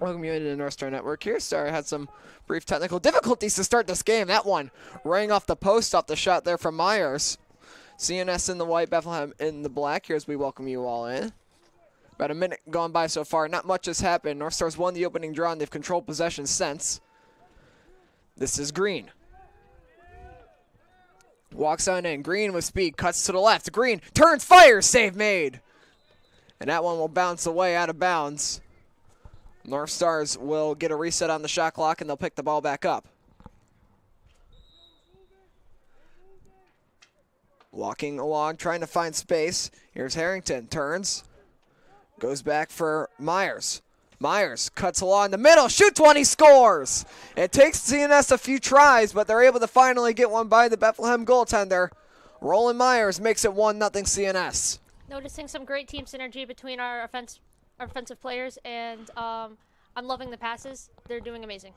Welcome you into the Northstar Network here. Sorry, I had some brief technical difficulties to start this game. That one rang off the post off the shot there from Myers. CNS in the white, Bethlehem in the black here as we welcome you all in. About a minute gone by so far. Not much has happened. Northstar's won the opening draw and they've controlled possession since. This is Green. Walks on in. Green with speed. Cuts to the left. Green turns, fires. Save made. And that one will bounce away out of bounds. North Stars will get a reset on the shot clock and they'll pick the ball back up. Walking along, trying to find space. Here's Harrington, turns. Goes back for Myers. Myers cuts along the middle, shoots one, he scores! It takes CNS a few tries, but they're able to finally get one by the Bethlehem goaltender. Roland Myers makes it 1-0 CNS. Noticing some great team synergy between our offensive players, and I'm loving the passes. They're doing amazing.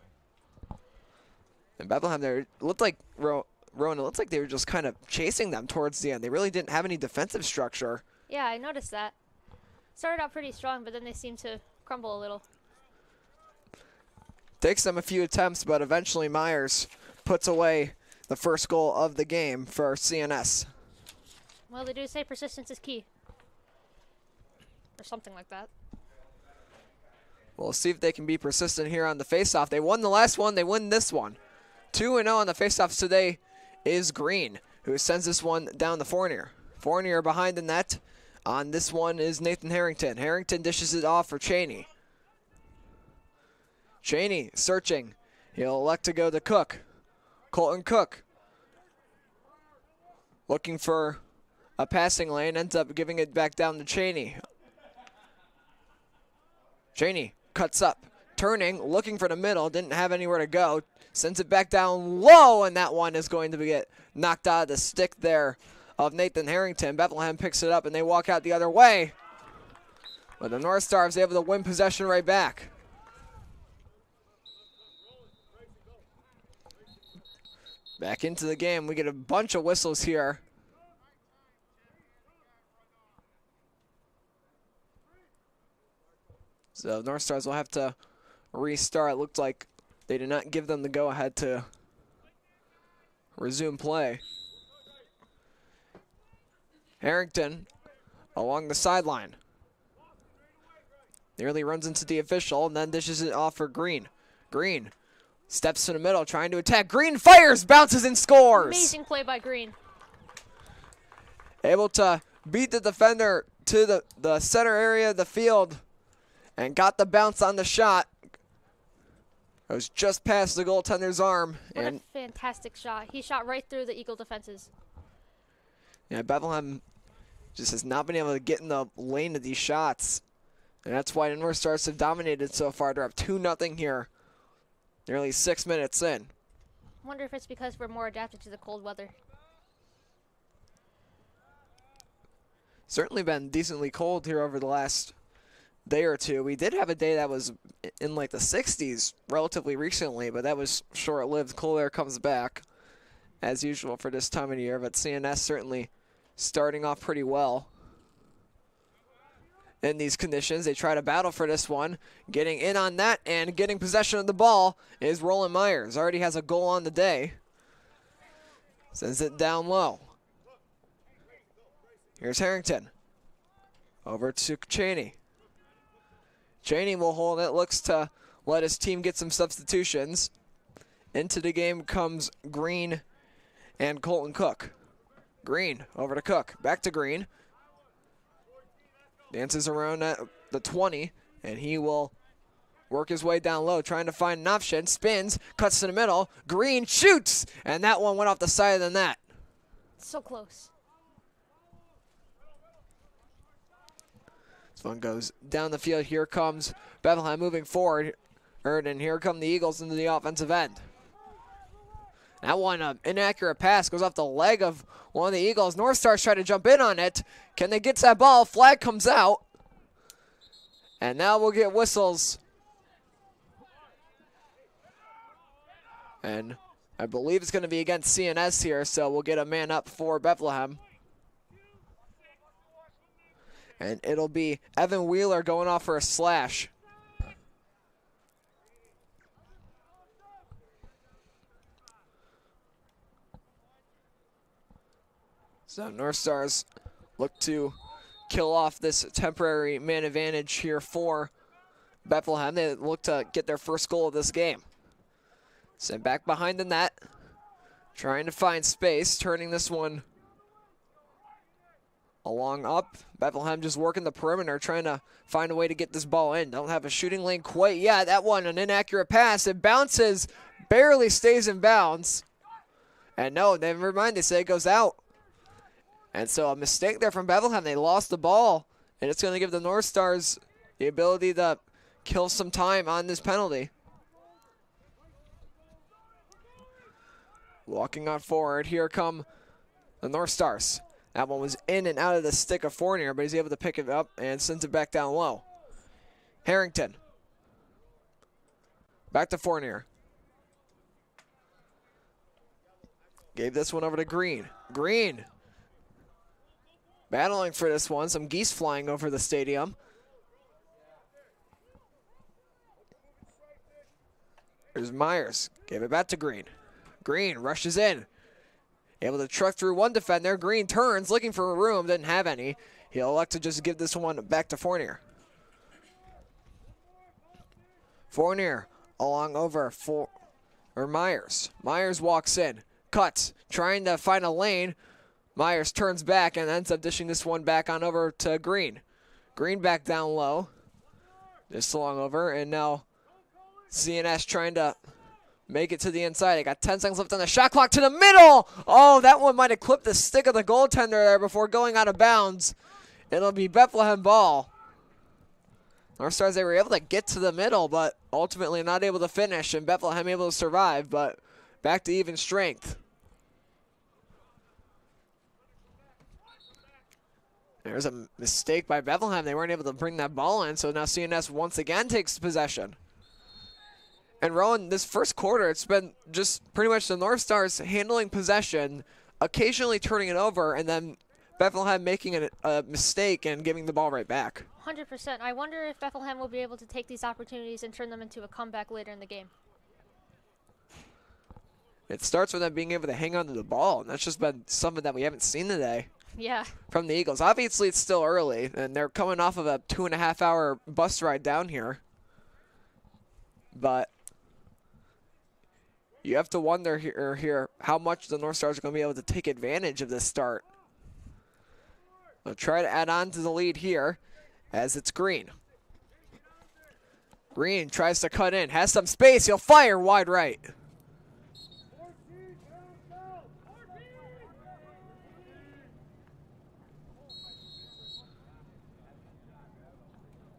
And Bethlehem, there looked like Rowan. It looks like they were just kind of chasing them towards the end. They really didn't have any defensive structure. Yeah, I noticed that. Started out pretty strong, but then they seemed to crumble a little. Takes them a few attempts, but eventually Myers puts away the first goal of the game for CNS. Well, they do say persistence is key. Or something like that. We'll see if they can be persistent here on the faceoff. They won the last one. They win this one. 2-0 on the faceoffs today is Green, who sends this one down the Fournier. Fournier behind the net. On this one is Nathan Harrington. Harrington dishes it off for Cheney. Cheney searching. He'll elect to go to Cook. Colton Cook looking for a passing lane. Ends up giving it back down to Cheney. Cheney cuts up. Turning, looking for the middle. Didn't have anywhere to go. Sends it back down low, and that one is going to get knocked out of the stick there of Nathan Harrington. Bethlehem picks it up, and they walk out the other way. But the North Star is able to win possession right back. Back into the game. We get a bunch of whistles here. So North Stars will have to restart. It looked like they did not give them the go-ahead to resume play. Harrington along the sideline. Nearly runs into the official and then dishes it off for Green. Green steps to the middle trying to attack. Green fires, bounces and scores. Amazing play by Green. Able to beat the defender to the center area of the field and got the bounce on the shot. It was just past the goaltender's arm. What a fantastic shot. He shot right through the Eagle defenses. Yeah, Bethlehem just has not been able to get in the lane of these shots. And that's why the North Stars have dominated so far. They're up 2-0 here, nearly 6 minutes in. I wonder if it's because we're more adapted to the cold weather. Certainly been decently cold here over the last day or two. We did have a day that was in like the 60s relatively recently, but that was short-lived. Cold air comes back as usual for this time of year, but CNS certainly starting off pretty well in these conditions. They try to battle for this one. Getting in on that and getting possession of the ball is Roland Myers. Already has a goal on the day. Sends it down low. Here's Harrington. Over to Cheney. Cheney will hold it. Looks to let his team get some substitutions. Into the game comes Green and Colton Cook. Green over to Cook. Back to Green. Dances around at the 20, and he will work his way down low, trying to find an option. Spins, cuts to the middle. Green shoots, and that one went off the side of the net. So close. This one goes down the field. Here comes Bethlehem moving forward, and here come the Eagles into the offensive end. That one, an inaccurate pass, goes off the leg of one of the Eagles. North Stars try to jump in on it. Can they get to that ball? Flag comes out. And now we'll get whistles. And I believe it's going to be against CNS here, so we'll get a man up for Bethlehem. And it'll be Evan Wheeler going off for a slash. So North Stars look to kill off this temporary man advantage here for Bethlehem. They look to get their first goal of this game. Sent back behind the net, trying to find space, turning this one along up. Bethlehem just working the perimeter, trying to find a way to get this ball in. Don't have a shooting lane quite yet. That one, an inaccurate pass. It bounces, barely stays in bounds. And no, never mind, they say it goes out. And so a mistake there from Bethlehem. They lost the ball, and it's going to give the North Stars the ability to kill some time on this penalty. Walking on forward, here come the North Stars. That one was in and out of the stick of Fournier, but he's able to pick it up and sends it back down low. Harrington. Back to Fournier. Gave this one over to Green. Green battling for this one. Some geese flying over the stadium. There's Myers. Gave it back to Green. Green rushes in. Able to truck through one defender. Green turns, looking for a room. Didn't have any. He'll elect to just give this one back to Fournier. Fournier along over for Myers. Myers walks in. Cuts. Trying to find a lane. Myers turns back and ends up dishing this one back on over to Green. Green back down low. Just along over. And now CNS trying to make it to the inside. They got 10 seconds left on the shot clock to the middle. Oh, that one might have clipped the stick of the goaltender there before going out of bounds. It'll be Bethlehem ball. North Stars, they were able to get to the middle, but ultimately not able to finish, and Bethlehem able to survive, but back to even strength. There's a mistake by Bethlehem. They weren't able to bring that ball in, so now CNS once again takes possession. And Rowan, this first quarter, it's been just pretty much the North Stars handling possession, occasionally turning it over, and then Bethlehem making a mistake and giving the ball right back. 100%. I wonder if Bethlehem will be able to take these opportunities and turn them into a comeback later in the game. It starts with them being able to hang on to the ball, and that's just been something that we haven't seen today. Yeah. From the Eagles. Obviously, it's still early, and they're coming off of a 2.5-hour bus ride down here. But you have to wonder here how much the North Stars are going to be able to take advantage of this start. They'll try to add on to the lead here as it's Green. Green tries to cut in, has some space. He'll fire wide right.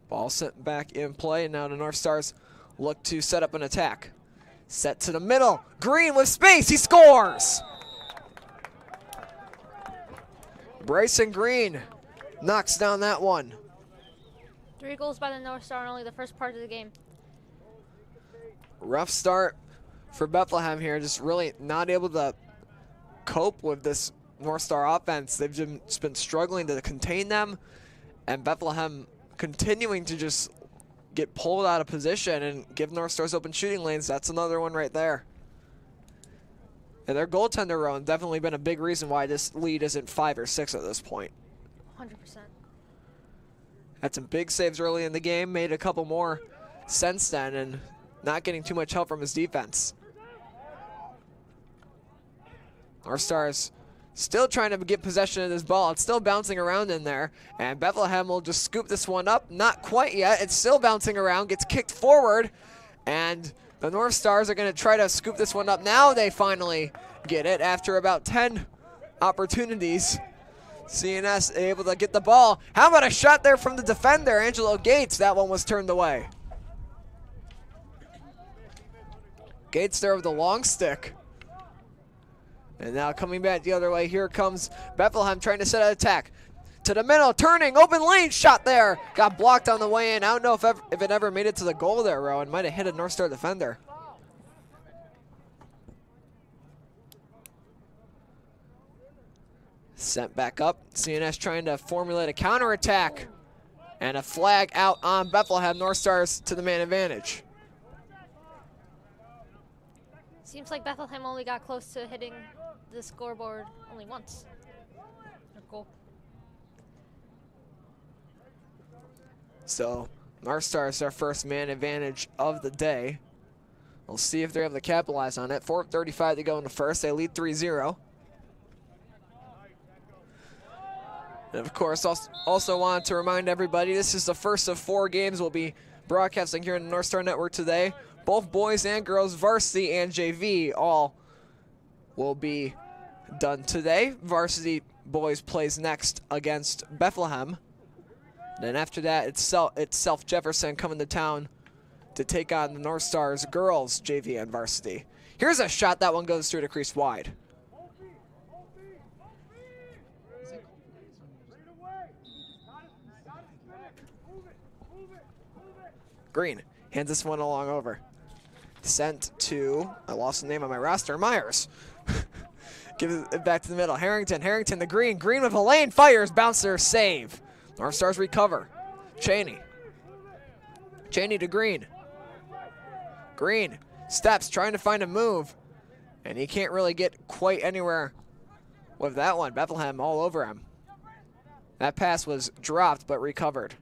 Ball sent back in play, and now the North Stars look to set up an attack. Set to the middle. Green with space. He scores. Bryson Green knocks down that one. 3 goals by the North Star in only the first part of the game. Rough start for Bethlehem here. Just really not able to cope with this North Star offense. They've just been struggling to contain them. And Bethlehem continuing to just get pulled out of position and give North Stars open shooting lanes. That's another one right there. And their goaltender run definitely been a big reason why this lead isn't 5 or 6 at this point. 100%. Had some big saves early in the game, made a couple more since then, and not getting too much help from his defense. North Stars still trying to get possession of this ball. It's still bouncing around in there, and Bethlehem will just scoop this one up. Not quite yet. It's still bouncing around, gets kicked forward, and the North Stars are going to try to scoop this one up. Now they finally get it after about 10 opportunities. CNS able to get the ball. How about a shot there from the defender, Angelo Gates? That one was turned away. Gates there with the long stick. And now coming back the other way, here comes Bethlehem trying to set an attack. To the middle, turning, open lane, shot there. Got blocked on the way in. I don't know if it ever made it to the goal there, Rowan. Might have hit a North Star defender. Sent back up. CNS trying to formulate a counterattack. And a flag out on Bethlehem. North Stars to the man advantage. Seems like Bethlehem only got close to hitting the scoreboard only once. goal. So Northstar is their first man advantage of the day. We'll see if they're able to capitalize on it. 4:35 to go in the first. They lead 3-0. And of course, also wanted to remind everybody, this is the first of 4 games we'll be broadcasting here on the Northstar Network today. Both boys and girls varsity and JV all will be done today. Varsity boys plays next against Bethlehem. Then after that, it's South Jefferson coming to town to take on the North Stars girls JV and varsity. Here's a shot. That one goes through the crease wide. Green hands this one along over. Sent to, I lost the name on my roster, Myers. Gives it back to the middle. Harrington to Green. Green with a lane, fires, bouncer, save. North Stars recover. Cheney to Green. Green steps, trying to find a move. And he can't really get quite anywhere with that one. Bethlehem all over him. That pass was dropped but recovered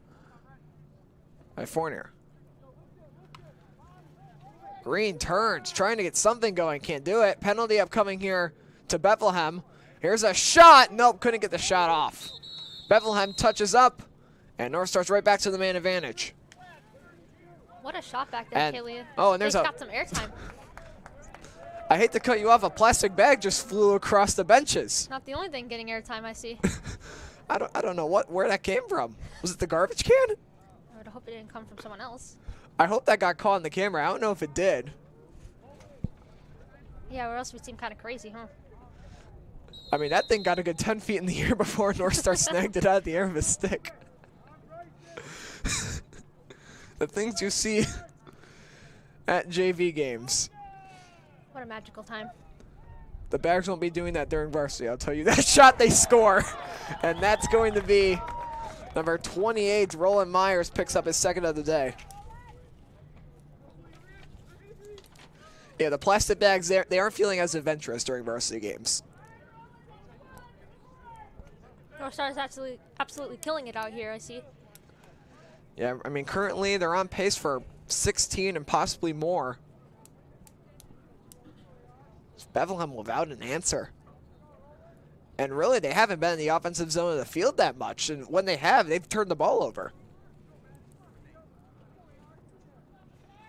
by Fournier. Green turns, trying to get something going, can't do it. Penalty upcoming here to Bethlehem. Here's a shot. Nope, couldn't get the shot off. Bethlehem touches up, and North Star's right back to the man advantage. What a shot back there, Kaylee. Oh, and there's got some airtime. I hate to cut you off. A plastic bag just flew across the benches. Not the only thing getting airtime, I see. I don't know where that came from. Was it the garbage can? I would hope it didn't come from someone else. I hope that got caught on the camera. I don't know if it did. Yeah, or else we seem kind of crazy, huh? I mean, that thing got a good 10 feet in the air before North Star snagged it out of the air with a stick. The things you see at JV games. What a magical time. The Bags won't be doing that during varsity, I'll tell you. That shot, they score. And that's going to be number 28. Roland Myers picks up his second of the day. Yeah, the plastic bags, they aren't feeling as adventurous during varsity games. North Star is absolutely killing it out here, I see. Yeah, I mean, currently they're on pace for 16 and possibly more. It's Bethlehem without an answer. And really, they haven't been in the offensive zone of the field that much. And when they have, they've turned the ball over.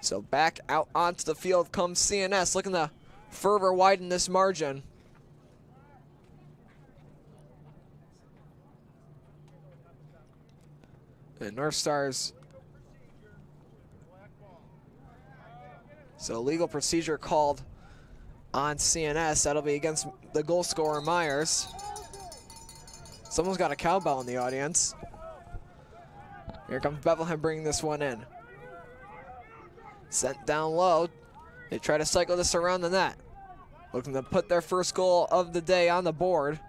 So back out onto the field comes CNS, looking to further widen this margin. And North Stars. So legal procedure called on CNS. That'll be against the goal scorer, Myers. Someone's got a cowbell in the audience. Here comes Bethlehem bringing this one in. Sent down low. They try to cycle this around the net. Looking to put their first goal of the day on the board.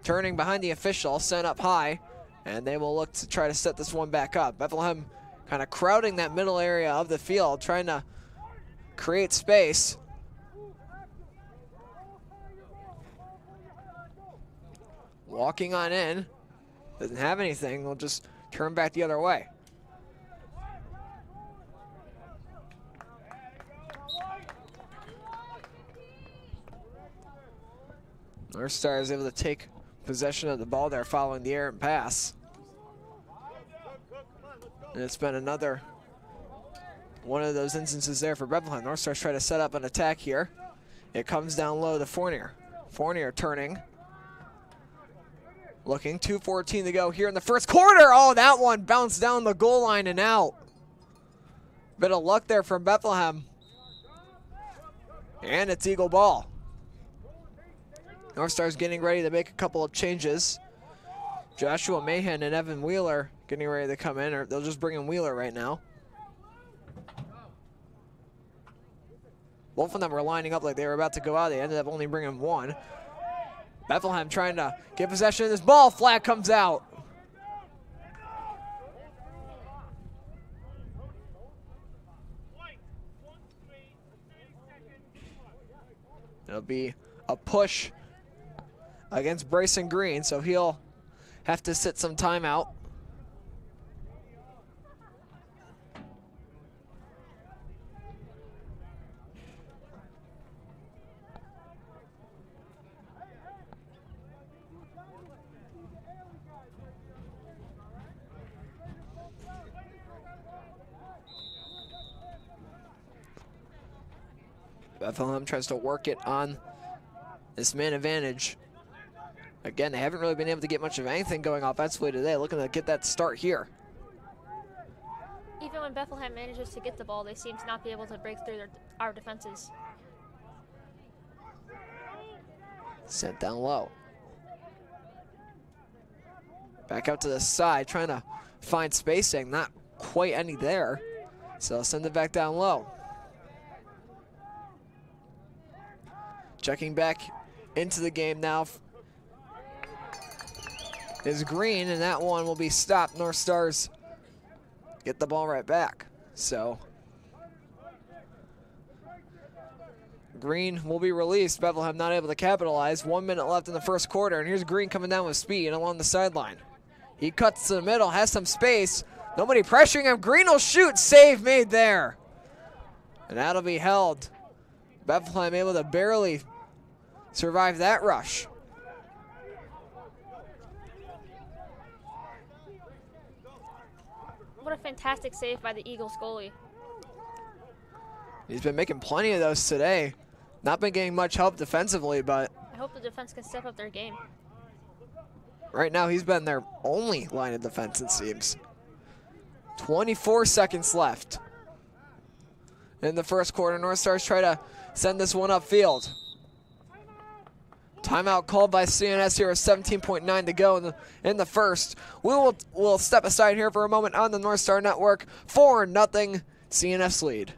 Turning behind the official, sent up high. And they will look to try to set this one back up. Bethlehem kind of crowding that middle area of the field, trying to create space. Walking on in. Doesn't have anything. They'll just turn back the other way. North Star is able to take possession of the ball there following the errant pass. And it's been another one of those instances there for Bethlehem. North Star's trying to set up an attack here. It comes down low to Fournier. Fournier turning. Looking, 2:14 to go here in the first quarter. Oh, that one bounced down the goal line and out. Bit of luck there from Bethlehem. And it's Eagle ball. North Star's getting ready to make a couple of changes. Joshua Mahan and Evan Wheeler getting ready to come in, or they'll just bring in Wheeler right now. Both of them were lining up like they were about to go out. They ended up only bringing one. Bethlehem trying to get possession of this ball. Flag comes out. It'll be a push against Bryson Green, so he'll have to sit some time out. Bethlehem tries to work it on this man advantage. Again, they haven't really been able to get much of anything going offensively today. Looking to get that start here. Even when Bethlehem manages to get the ball, they seem to not be able to break through our defenses. Sent down low. Back out to the side, trying to find spacing. Not quite any there. So send it back down low. Checking back into the game now is Green, and that one will be stopped. North Stars get the ball right back. So Green will be released. Bethlehem not able to capitalize. 1 minute left in the first quarter, and here's Green coming down with speed along the sideline. He cuts to the middle, has some space. Nobody pressuring him. Green will shoot. Save made there. And that'll be held. Bethlehem able to barely survive that rush. What a fantastic save by the Eagles goalie. He's been making plenty of those today. Not been getting much help defensively, but I hope the defense can step up their game. right now he's been their only line of defense, it seems. 24 seconds left in the first quarter. North Stars try to send this one upfield. Timeout called by CNS here with 17.9 to go in the first. We'll step aside here for a moment on the Northstar Network. 4-0 CNS lead.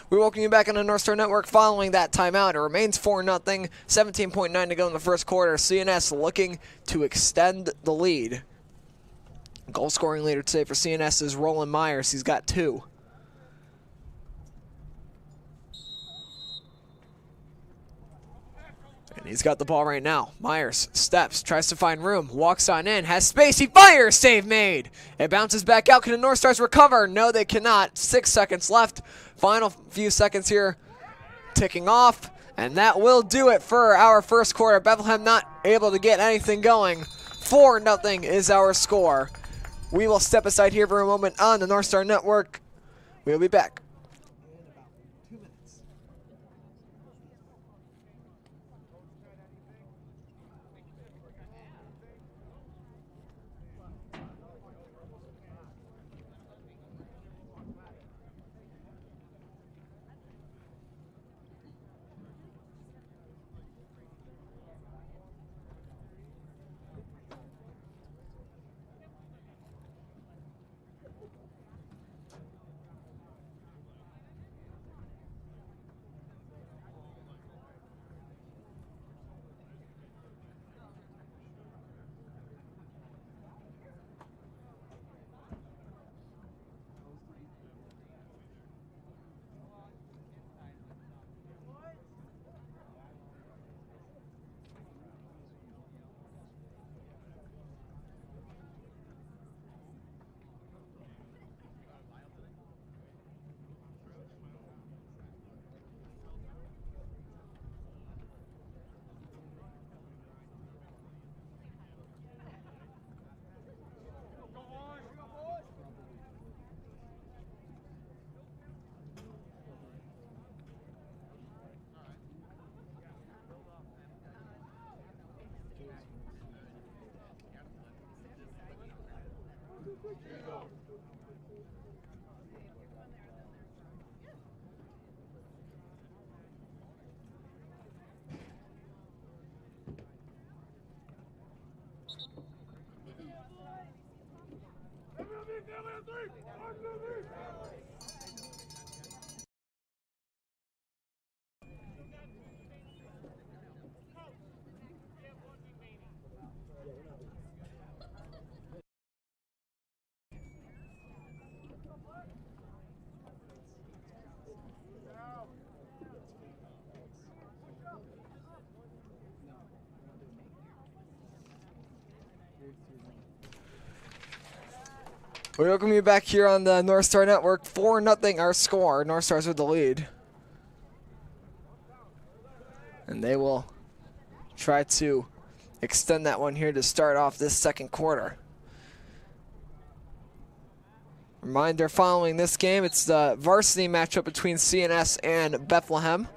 We welcome you back on the Northstar Network following that timeout. It remains 4-0, 17.9 to go in the first quarter. CNS looking to extend the lead. Goal scoring leader today for CNS is Roland Myers. He's got 2. And he's got the ball right now. Myers steps, tries to find room, walks on in, has space, he fires, save made. It bounces back out. Can the North Stars recover? No, they cannot. 6 seconds left. Final few seconds here ticking off, and that will do it for our first quarter. Bethlehem not able to get anything going. 4-0 is our score. We will step aside here for a moment on the Northstar Network. We'll be back. We welcome you back here on the Northstar Network. 4-0 our score. Northstars with the lead. And they will try to extend that one here to start off this second quarter. Reminder following this game, it's the varsity matchup between CNS and Bethlehem.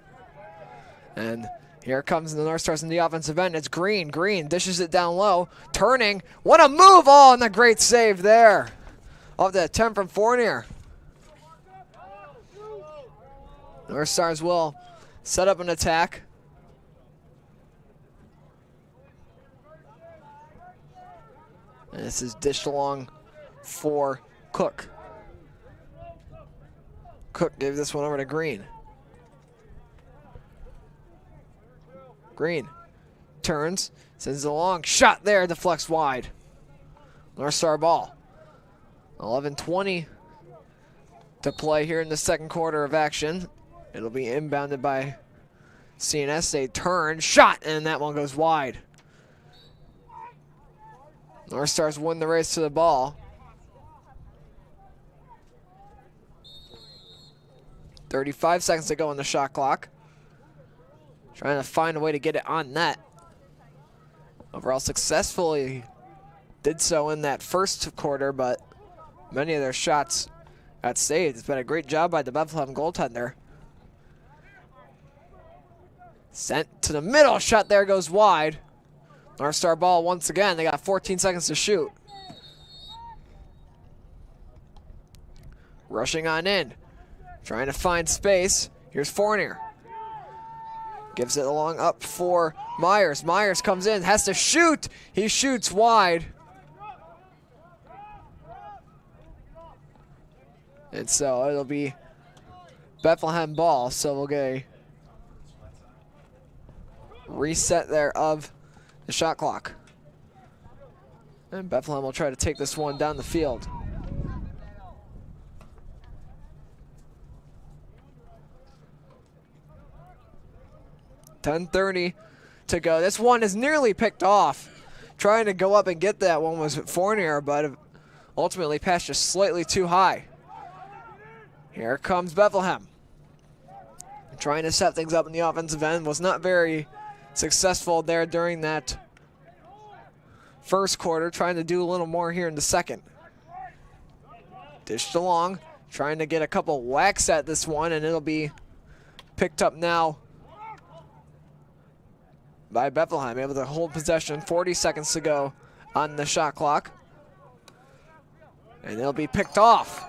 And here comes the Northstars in the offensive end. It's Green. Green dishes it down low. Turning. What a move! Oh, and a great save there. Off the attempt from Fournier. Northstars will set up an attack. And this is dished along for Cook. Cook gave this one over to Green. Green turns, sends a long shot there, deflects wide. Northstar ball. 11:20 to play here in the second quarter of action. It'll be inbounded by CNS. They turn, shot, and that one goes wide. Northstars win the race to the ball. 35 seconds to go on the shot clock. Trying to find a way to get it on net. Overall successfully did so in that first quarter, but many of their shots got saved. It's been a great job by the Bethlehem goaltender. Sent to the middle, shot there goes wide. Northstar ball once again. They got 14 seconds to shoot. Rushing on in. Trying to find space. Here's Fournier. Gives it along up for Myers. Myers comes in, has to shoot. He shoots wide. And so it'll be Bethlehem ball. So we'll get a reset there of the shot clock. And Bethlehem will try to take this one down the field. .30 to go. This one is nearly picked off. Trying to go up and get that one was Fournier, but ultimately passed just slightly too high. Here comes Bethlehem. Trying to set things up in the offensive end. Was not very successful there during that first quarter. Trying to do a little more here in the second. Dished along. Trying to get a couple whacks at this one, and it'll be picked up now by Bethlehem. Able to hold possession. 40 seconds to go on the shot clock. And it'll be picked off.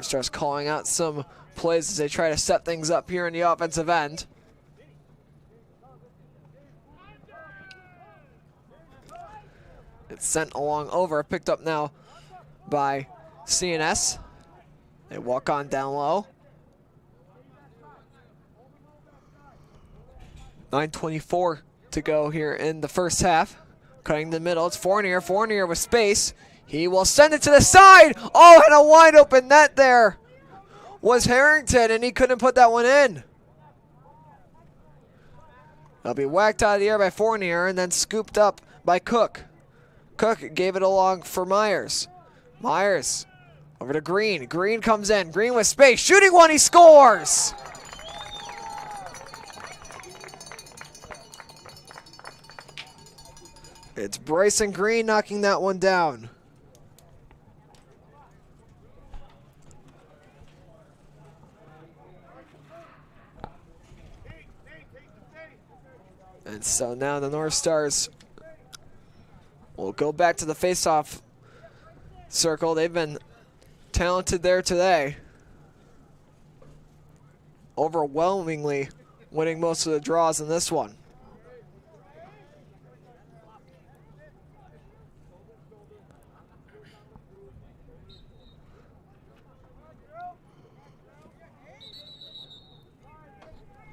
Starts calling out some plays as they try to set things up here in the offensive end. It's sent along over, picked up now by CNS. They walk on down low. 9:24 to go here in the first half. Cutting the middle, it's Fournier. Fournier with space. He will send it to the side. Oh, and a wide open net there was Harrington, and he couldn't put that one in. It'll be whacked out of the air by Fournier and then scooped up by Cook. Cook gave it along for Myers. Myers over to Green. Green comes in. Green with space. Shooting one, he scores! It's Bryson Green knocking that one down. So now the North Stars will go back to the face-off circle. They've been talented there today. Overwhelmingly winning most of the draws in this one.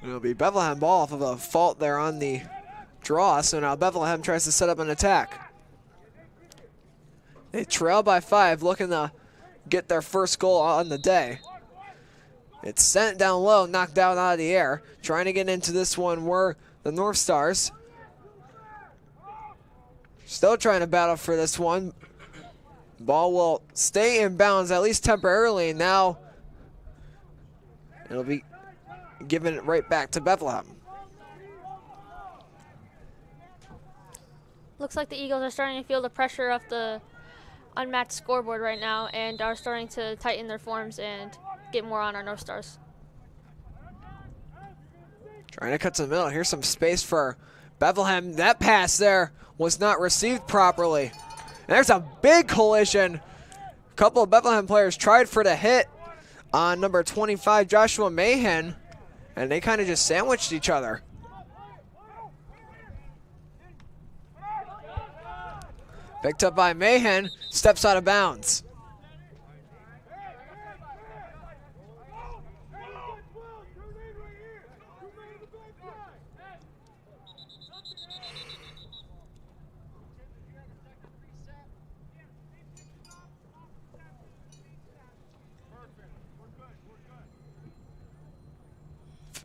It'll be Bethlehem ball off of a fault there on the draw, so now Bethlehem tries to set up an attack. They trail by 5, looking to get their first goal on the day. It's sent down low, knocked down out of the air. Trying to get into this one were the North Stars. Still trying to battle for this one. Ball will stay in bounds, at least temporarily. Now it'll be given it right back to Bethlehem. Looks like the Eagles are starting to feel the pressure of the unmatched scoreboard right now and are starting to tighten their forms and get more on our North Stars. Trying to cut to the middle. Here's some space for Bethlehem. That pass there was not received properly. And there's a big collision. A couple of Bethlehem players tried for the hit on number 25, Joshua Mahan, and they kind of just sandwiched each other. Picked up by Mahan, steps out of bounds.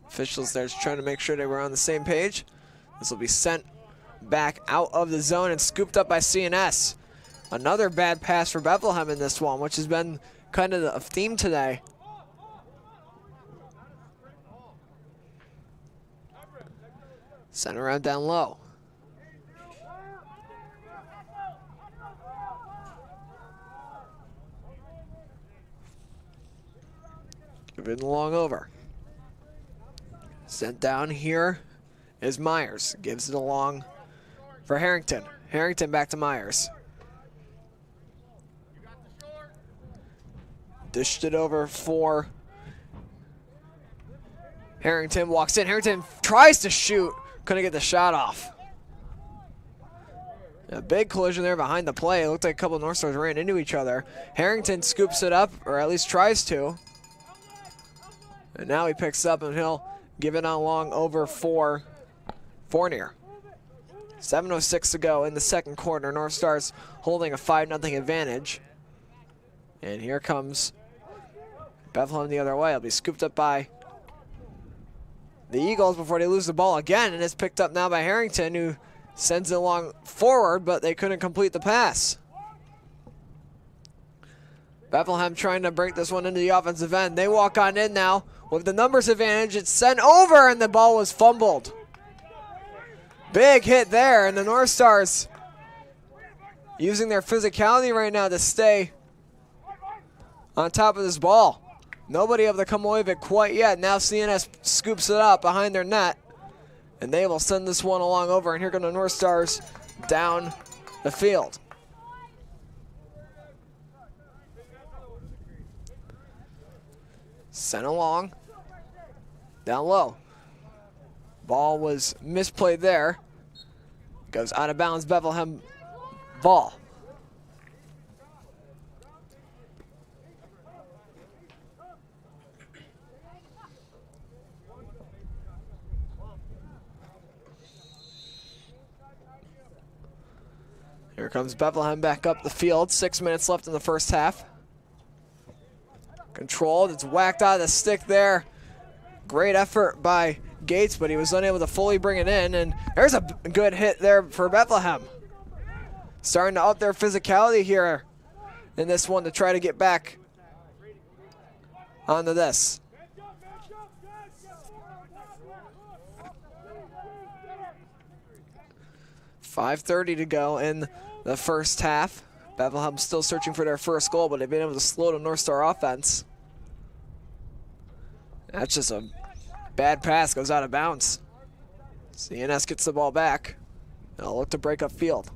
Officials there trying to make sure they were on the same page. This will be sent back out of the zone and scooped up by CNS. Another bad pass for Bethlehem in this one, which has been kind of a theme today. Sent around down low. Give it long over. Sent down here is Myers. Gives it along for Harrington. Harrington back to Myers. Dished it over for Harrington. Walks in. Harrington tries to shoot. Couldn't get the shot off. A big collision there behind the play. It looked like a couple of North Stars ran into each other. Harrington scoops it up, or at least tries to. And now he picks up and he'll give it on long over for Fournier. 7:06 to go in the second quarter. North Stars holding a 5-0 advantage. And here comes Bethlehem the other way. It'll be scooped up by the Eagles before they lose the ball again. And it's picked up now by Harrington, who sends it along forward, but they couldn't complete the pass. Bethlehem trying to break this one into the offensive end. They walk on in now with the numbers advantage. It's sent over and the ball was fumbled. Big hit there, and the North Stars using their physicality right now to stay on top of this ball. Nobody able to come away with it quite yet. Now CNS scoops it up behind their net, and they will send this one along over, and here come the North Stars down the field. Sent along, down low. Ball was misplayed there. Goes out of bounds, Bethlehem ball. Here comes Bethlehem back up the field. 6 minutes left in the first half. Controlled, it's whacked out of the stick there. Great effort by Gates, but he was unable to fully bring it in, and there's a good hit there for Bethlehem. Starting to up their physicality here in this one to try to get back onto this. .5:30 to go in the first half. Bethlehem still searching for their first goal, but they've been able to slow the North Star offense. That's just a bad pass, goes out of bounds. CNS gets the ball back. They'll look to break up field.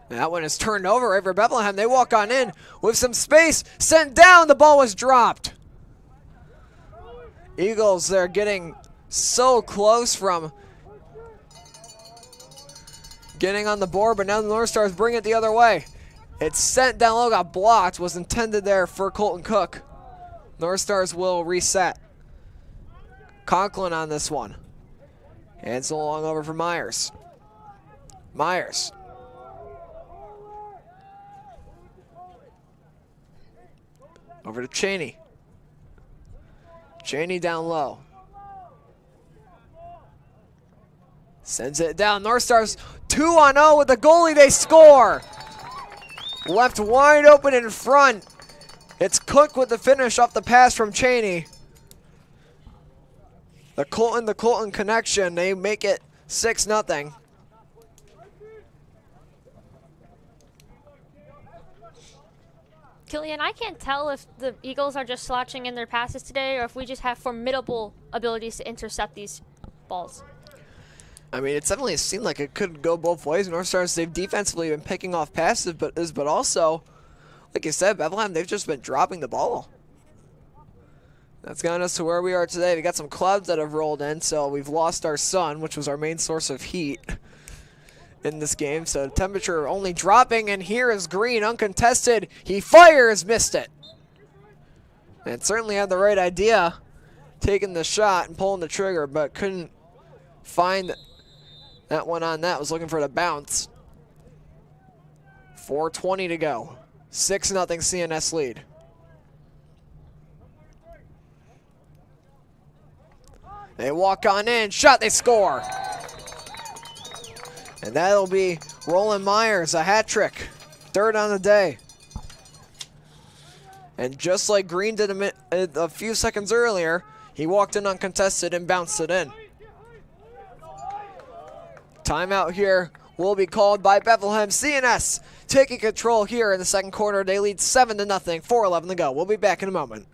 That one is turned over right for Bethlehem. They walk on in with some space. Sent down. The ball was dropped. Eagles, they're getting so close from getting on the board, but now the North Stars bring it the other way. It's sent down low, got blocked. Was intended there for Colton Cook. North Stars will reset. Conklin on this one. Hands along over for Myers. Myers. Over to Cheney. Cheney down low. Sends it down. North Stars 2-0 with the goalie. They score. Left wide open in front. It's Cook with the finish off the pass from Cheney. The Colton connection. They make it 6-0. Killian, I can't tell if the Eagles are just slouching in their passes today or if we just have formidable abilities to intercept these balls. I mean, it's definitely seemed like it could go both ways. North Stars, they've defensively been picking off passes, but also, like you said, Bethlehem, they've just been dropping the ball. That's gotten us to where we are today. We got some clouds that have rolled in, so we've lost our sun, which was our main source of heat in this game. So temperature only dropping, and here is Green, uncontested. He fires, missed it. And certainly had the right idea, taking the shot and pulling the trigger, but couldn't find that one on net. Was looking for the bounce. 4:20 to go. 6-0 CNS lead. They walk on in, shot, they score. And that'll be Roland Myers, a hat trick. Third on the day. And just like Green did a few seconds earlier, he walked in uncontested and bounced it in. Timeout here will be called by Bethlehem. CNS taking control here in the second quarter. They lead 7-0, 4:11 to go. We'll be back in a moment.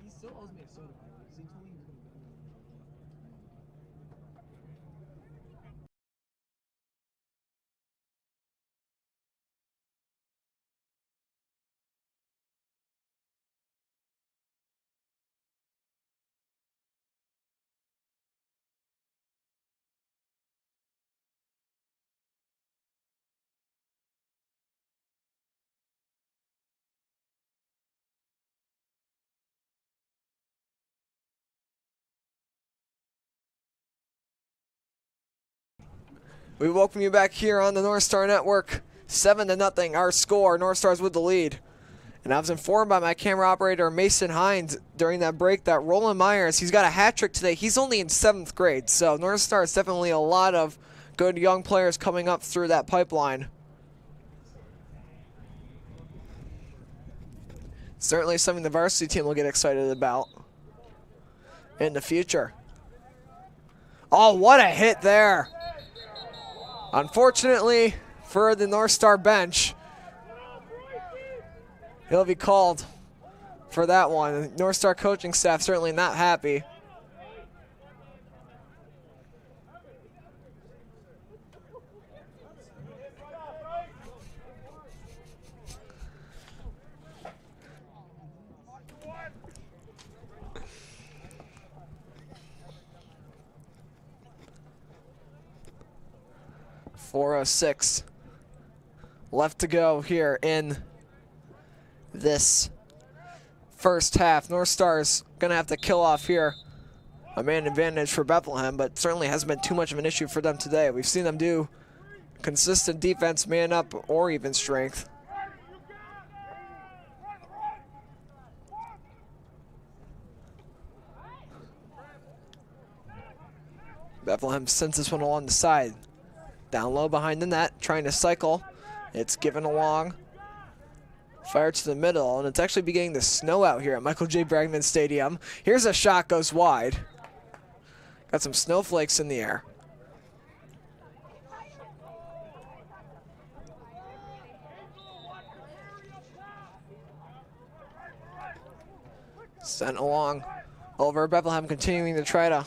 He still owes me a soda, because he told me he was going to be. We welcome you back here on the Northstar Network. 7-0 our score. North Stars with the lead. And I was informed by my camera operator, Mason Hines, during that break that Roland Myers, he's got a hat trick today. He's only in 7th grade. So North Star is definitely a lot of good young players coming up through that pipeline. Certainly something the varsity team will get excited about in the future. Oh, what a hit there. Unfortunately for the North Star bench, he'll be called for that one. The North Star coaching staff certainly not happy. .406 left to go here in this first half. Northstar's going to have to kill off here a man advantage for Bethlehem, but certainly hasn't been too much of an issue for them today. We've seen them do consistent defense, man up, or even strength. Bethlehem sends this one along the side. Down low behind the net, trying to cycle. It's given along. Fire to the middle, and it's actually beginning to snow out here at Michael J. Bragman Stadium. Here's a shot, goes wide. Got some snowflakes in the air. Sent along over. Bethlehem continuing to try to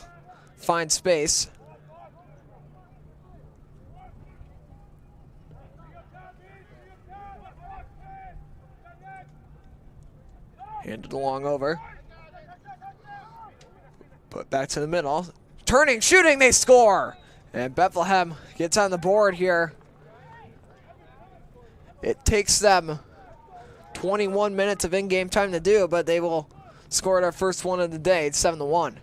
find space. Handed along over. Put back to the middle. Turning, shooting, they score! And Bethlehem gets on the board here. It takes them 21 minutes of in-game time to do, but they will score their first one of the day. It's 7-1.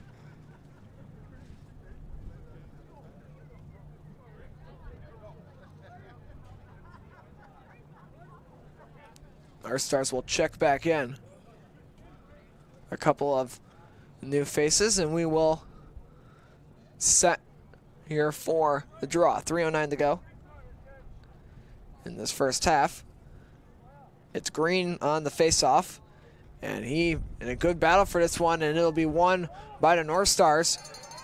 Our Stars will check back in. A couple of new faces, and we will set here for the draw. 3:09 to go in this first half. It's Green on the face-off, and he in a good battle for this one, and it'll be won by the North Stars.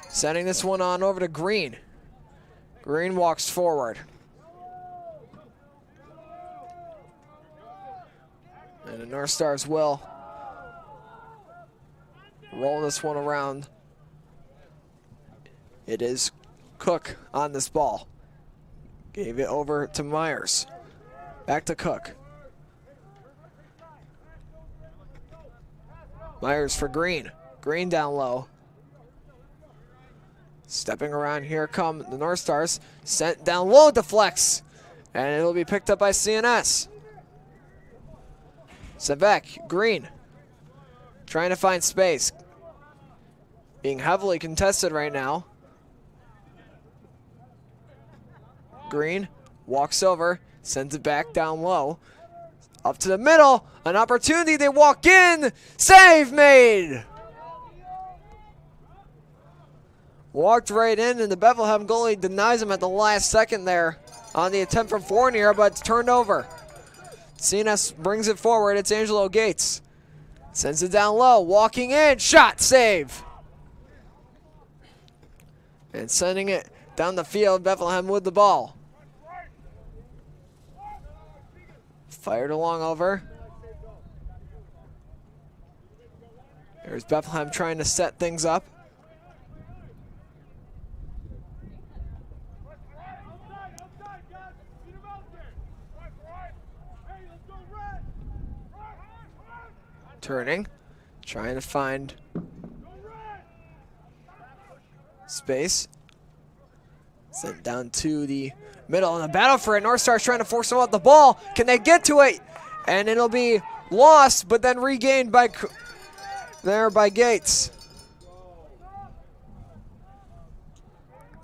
Sending this one on over to Green. Green walks forward. And the North Stars will roll this one around. It is Cook on this ball. Gave it over to Myers. Back to Cook. Myers for Green. Green down low. Stepping around, here come the North Stars. Sent down low, deflects. And it'll be picked up by CNS. Sevek, Green. Trying to find space. Being heavily contested right now. Green walks over, sends it back down low. Up to the middle, an opportunity, they walk in. Save made! Walked right in, and the Bethlehem goalie denies him at the last second there on the attempt from Fournier, but it's turned over. CNS brings it forward, it's Angelo Gates. Sends it down low, walking in, shot, save! And sending it down the field, Bethlehem with the ball. Fired along over. There's Bethlehem trying to set things up. Turning, trying to find space. Sent down to the middle in the battle for it. North Star's trying to force them out the ball. Can they get to it? And it'll be lost, but then regained by Gates.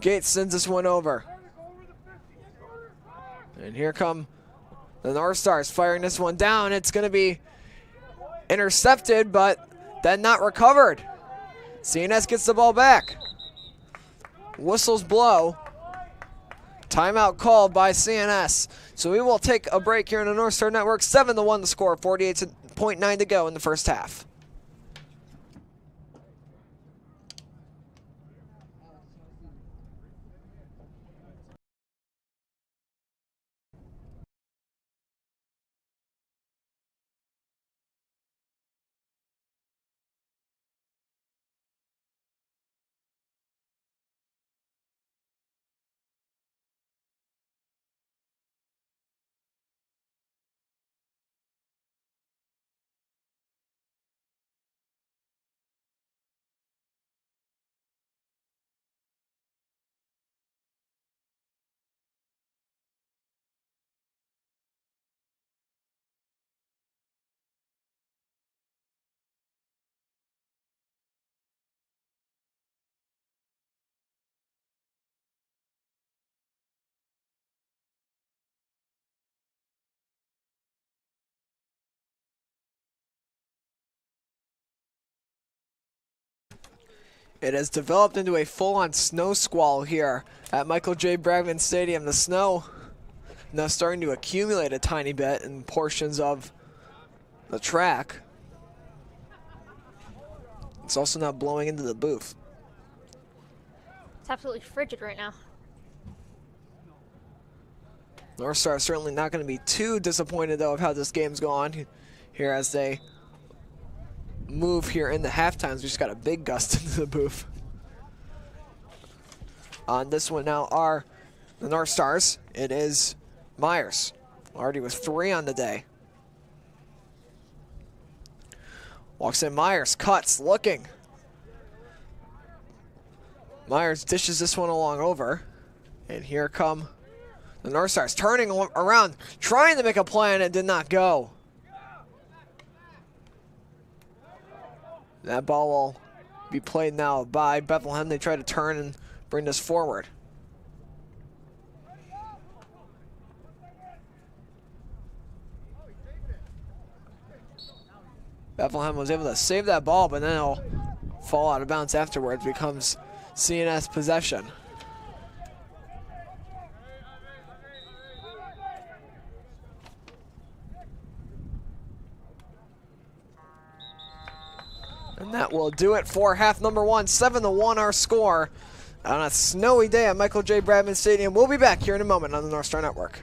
Gates sends this one over. And here come the North Stars firing this one down. It's going to be intercepted, but then not recovered. CNS gets the ball back. Whistles blow. Timeout called by CNS. So we will take a break here in the Northstar Network. 7-1 the score, 48.9 to go in the first half. It has developed into a full-on snow squall here at Michael J. Bragman Stadium. The snow now starting to accumulate a tiny bit in portions of the track. It's also now blowing into the booth. It's absolutely frigid right now. Northstar is certainly not going to be too disappointed, though, of how this game's gone here as they move here in the halftimes. We just got a big gust into the booth. On this one now are the North Stars. It is Myers, already with 3 on the day. Walks in Myers, cuts, looking. Myers dishes this one along over. And here come the North Stars, turning around, trying to make a play, and it did not go. That ball will be played now by Bethlehem. They try to turn and bring this forward. Bethlehem was able to save that ball, but then it'll fall out of bounds afterwards. Becomes CNS possession. And that will do it for half number 1. 7-1 our score on a snowy day at Michael J. Bradman Stadium. We'll be back here in a moment on the Northstar Network.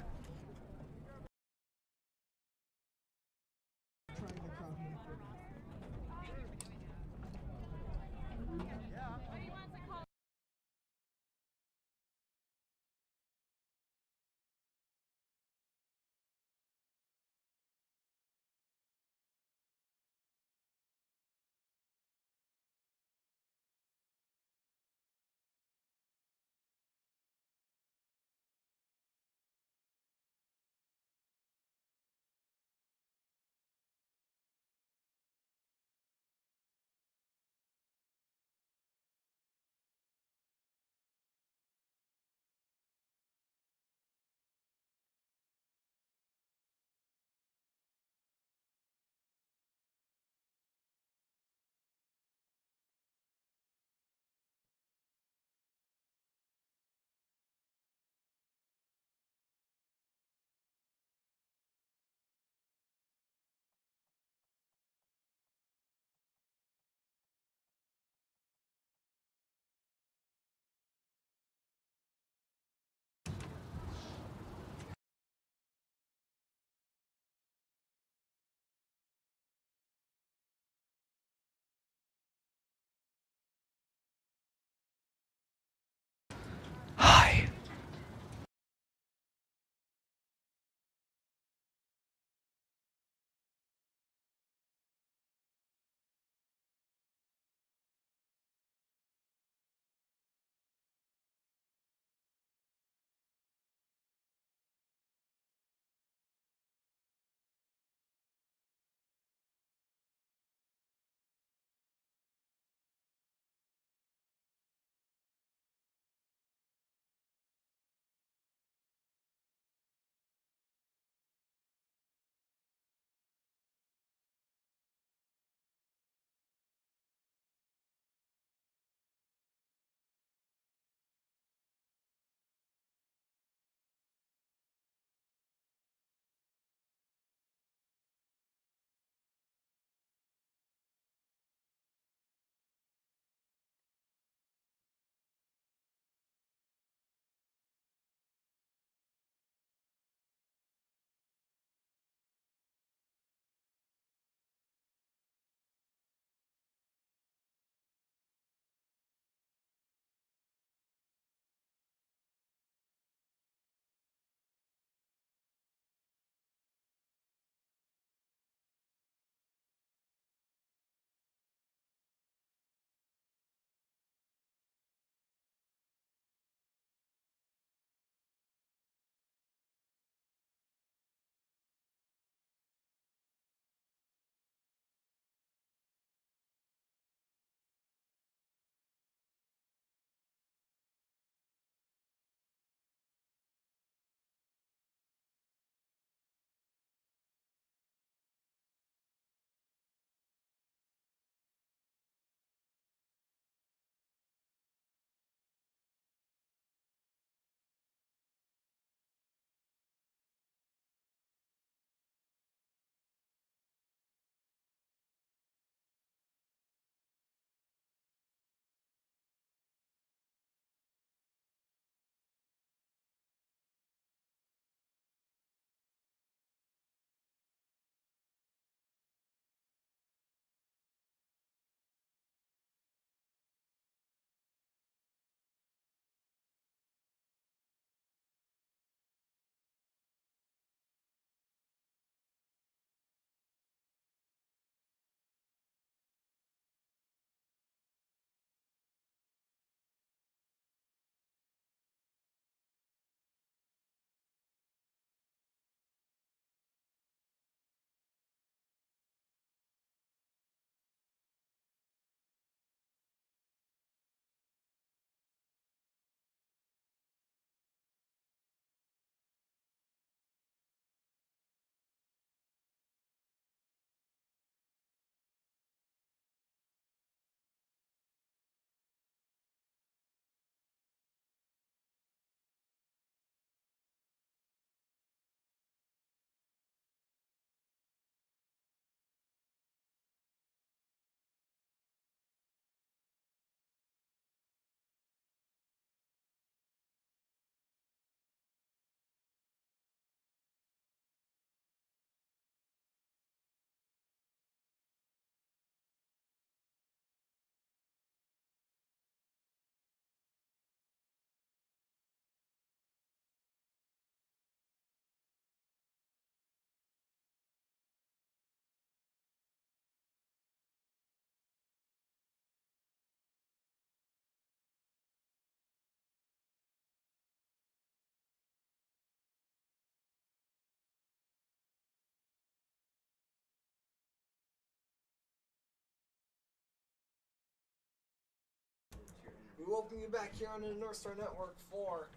welcome you back here on the Northstar Network for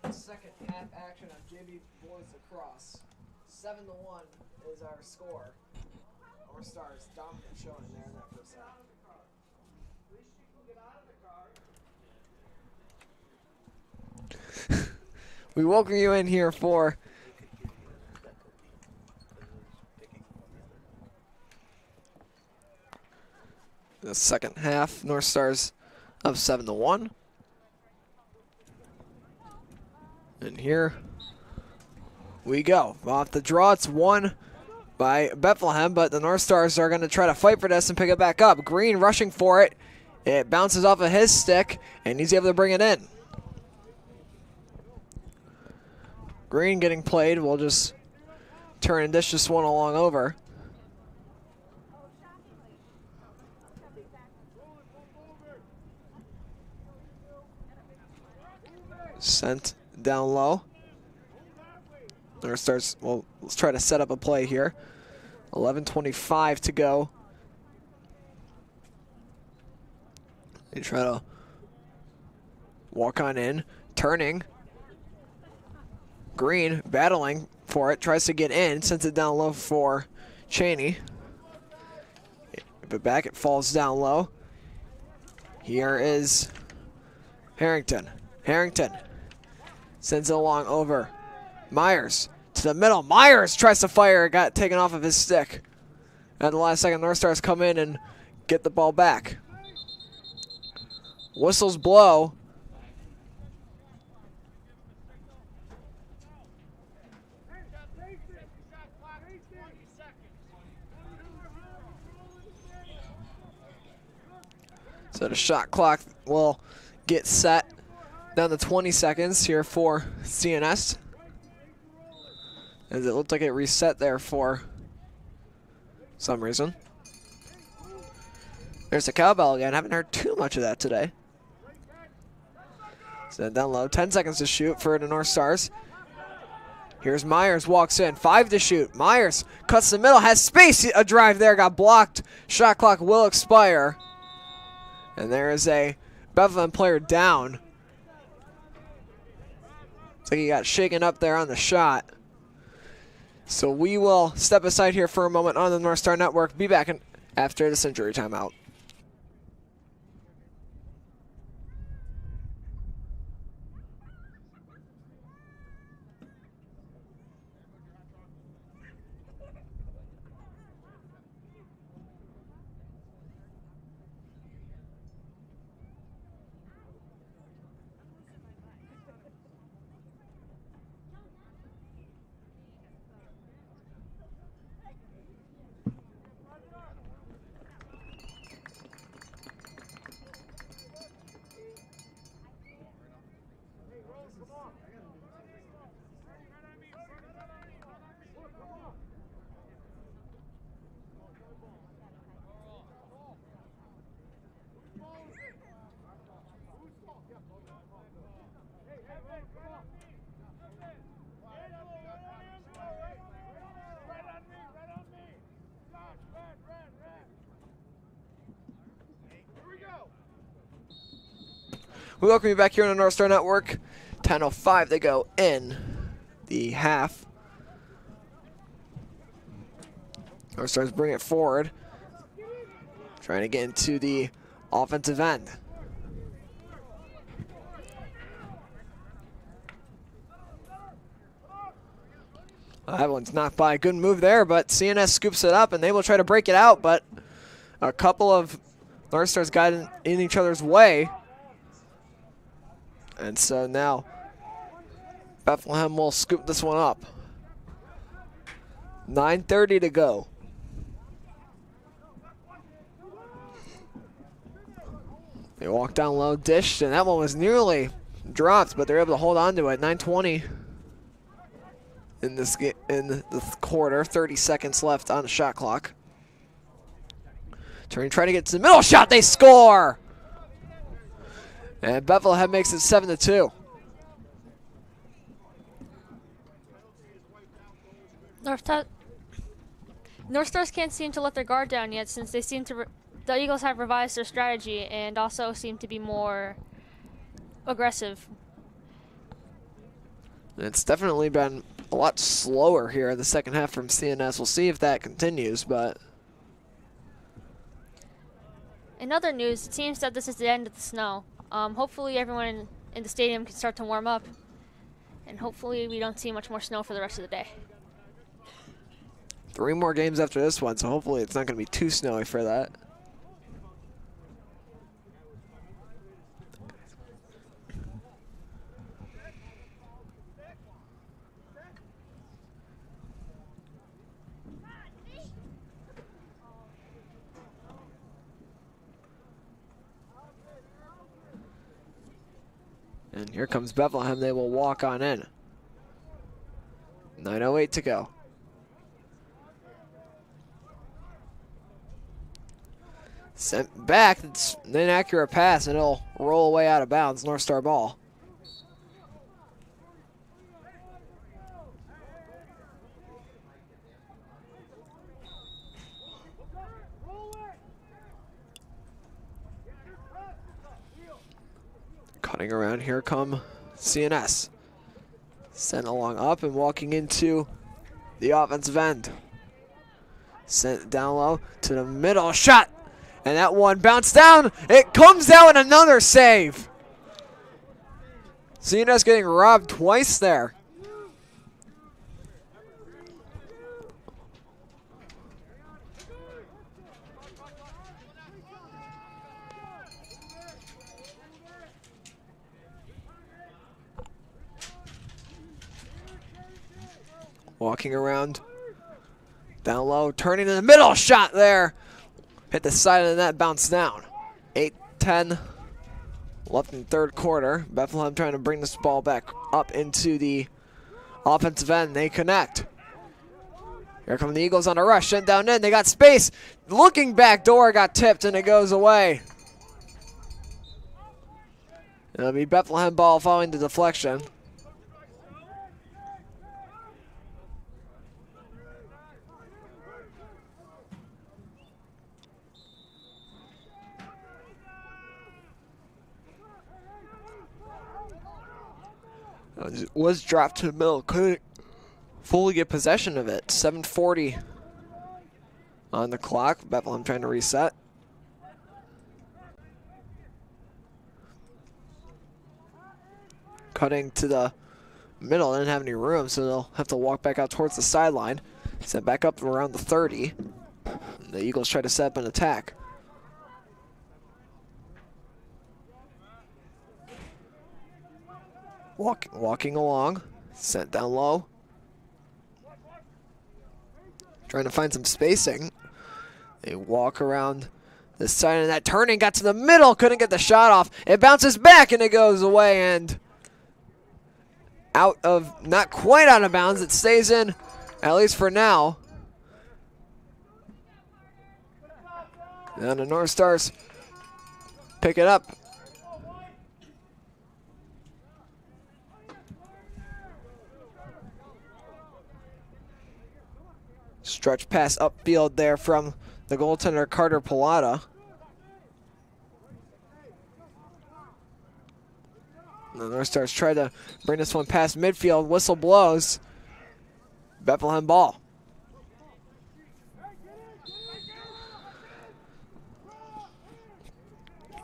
the second half action of JV Boys Lacrosse. 7-1 is our score. Northstar's dominant showing there in that first half. We welcome you in here for the second half. Northstar's up 7-1. And here we go. Off the draw, it's won by Bethlehem, but the Northstars are going to try to fight for this and pick it back up. Green rushing for it. It bounces off of his stick, and he's able to bring it in. Green getting played. We'll just turn and dish this one along over. Sent down low. Northstars, well, let's try to set up a play here. 11:25 to go. They try to walk on in, turning. Green battling for it, tries to get in, sends it down low for Cheney. But back, it falls down low. Here is Harrington. Harrington sends it along over. Myers to the middle. Myers tries to fire. It got taken off of his stick. At the last second, Northstars come in and get the ball back. Whistles blow. So the shot clock will get set down to 20 seconds here for CNS. As it looked like it reset there for some reason. There's the cowbell again. Haven't heard too much of that today. So down low, 10 seconds to shoot for the Northstars. Here's Myers, walks in, 5 to shoot. Myers cuts the middle, has space. A drive there, got blocked. Shot clock will expire. And there is a Bethlehem player down. Looks like he got shaken up there on the shot. So we will step aside here for a moment on the Northstar Network. Be back after this injury timeout. We welcome you back here on the Northstar Network. 10:05 to go in the half. Northstars bring it forward. Trying to get into the offensive end. That one's knocked by. Good move there, but CNS scoops it up and they will try to break it out, but a couple of Northstars got in each other's way. And so now Bethlehem will scoop this one up. 9:30 to go. They walk down low, dished, and that one was nearly dropped, but they're able to hold on to it. 9:20 in this quarter. 30 seconds left on the shot clock. Trying to get to the middle shot. They score! And Bethlehem makes it 7-2. Northstars can't seem to let their guard down yet, since they seem to the Eagles have revised their strategy and also seem to be more aggressive. It's definitely been a lot slower here in the second half from CNS. We'll see if that continues, but... In other news, it seems that this is the end of the snow. Hopefully everyone in the stadium can start to warm up, and hopefully we don't see much more snow for the rest of the day. 3 more games after this one, so hopefully it's not going to be too snowy for that. And here comes Bethlehem. They will walk on in. 9:08 to go. Sent back. It's an inaccurate pass, and it'll roll away out of bounds. Northstar ball. Cutting around, here come CNS. Sent along up and walking into the offensive end. Sent down low to the middle, shot! And that one bounced down, it comes out and another save! CNS getting robbed twice there. Walking around, down low, turning in the middle, shot there. Hit the side of the net, bounce down. 8:10 left in the third quarter. Bethlehem trying to bring this ball back up into the offensive end. They connect. Here come the Eagles on a rush, sent down in. They got space. Looking back door, got tipped and it goes away. It'll be Bethlehem ball following the deflection. Was dropped to the middle, couldn't fully get possession of it. 7:40 on the clock. Bethlehem trying to reset. Cutting to the middle, didn't have any room, so they'll have to walk back out towards the sideline. Set back up around the 30. The Eagles try to set up an attack. Walking along, sent down low. Trying to find some spacing. They walk around the side of that, turning, got to the middle, couldn't get the shot off. It bounces back and it goes away and out of, not quite out of bounds. It stays in, at least for now. And the North Stars pick it up. Stretch pass upfield there from the goaltender Carter Pilata. The North Stars try to bring this one past midfield. Whistle blows. Bethlehem ball.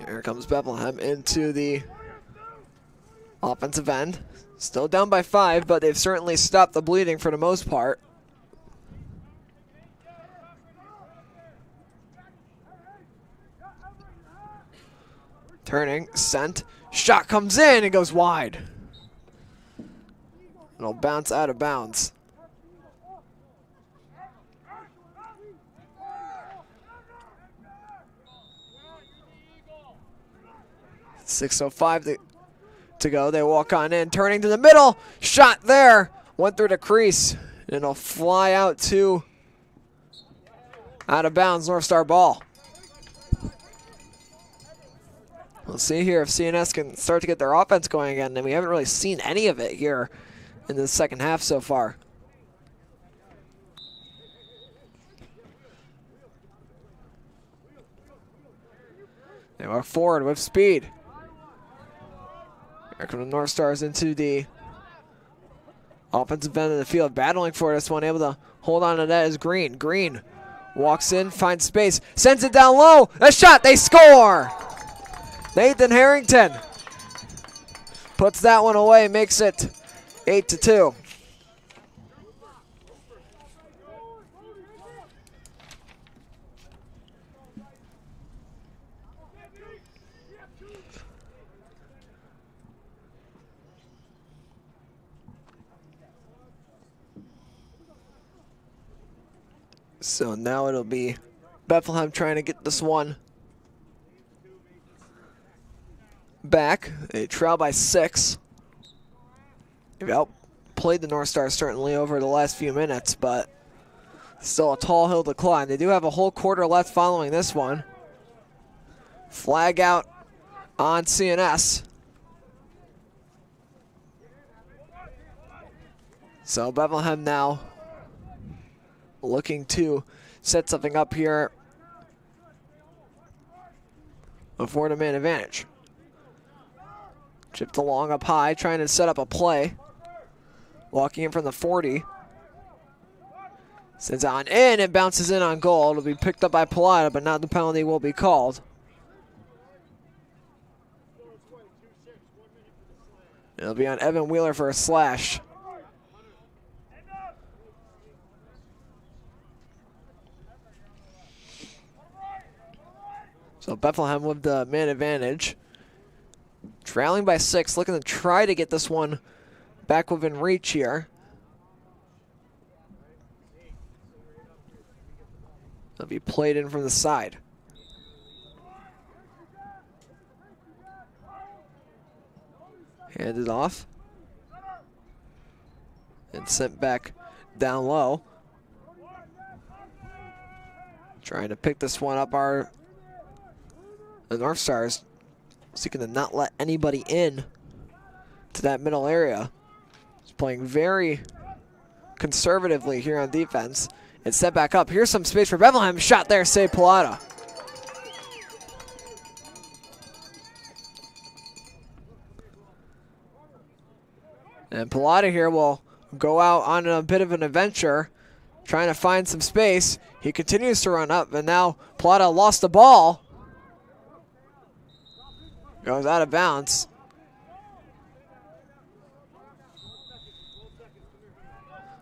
Here comes Bethlehem into the offensive end. Still down by 5, but they've certainly stopped the bleeding for the most part. Turning, sent, shot comes in and goes wide. It'll bounce out of bounds. .6:05 to go. They walk on in, turning to the middle. Shot there. Went through the crease. And it'll fly out to out of bounds. Northstar ball. We'll see here if CNS can start to get their offense going again. And we haven't really seen any of it here in the second half so far. walk forward with speed. Here come the North Stars into the offensive end of the field, battling for this one. Able to hold on to that is Green. Green walks in, finds space, sends it down low. A shot, they score! Nathan Harrington puts that one away, makes it 8-2. So now it'll be Bethlehem trying to get this one back. They trail by 6. They've outplayed the North Stars certainly over the last few minutes, but still a tall hill to climb. They do have a whole quarter left following this one. Flag out on CNS. So Bethlehem now looking to set something up here. A 4-man advantage. Chipped along up high, trying to set up a play. Walking in from the 40. Sends on in and bounces in on goal. It'll be picked up by Pallotta, but not the penalty will be called. It'll be on Evan Wheeler for a slash. So Bethlehem with the man advantage. Trailing by 6, looking to try to get this one back within reach here. It'll be played in from the side. Handed off. And sent back down low. Trying to pick this one up, the North Stars seeking to not let anybody in to that middle area. He's playing very conservatively here on defense. It's set back up. Here's some space for Bethlehem. Shot there, save Pallotta. And Pallotta here will go out on a bit of an adventure, trying to find some space. He continues to run up, and now Pallotta lost the ball. Goes out of bounds.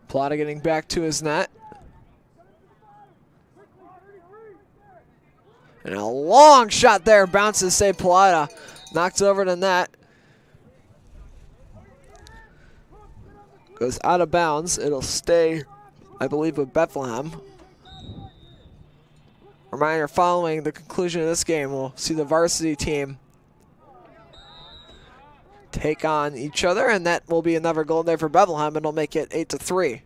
Pallotta getting back to his net. And a long shot there, bounces, save Pallotta. Knocks over the net. Goes out of bounds. It'll stay, I believe, with Bethlehem. Reminder, following the conclusion of this game, we'll see the varsity team take on each other, and that will be another goal there for Bethlehem, and it'll make it 8-3.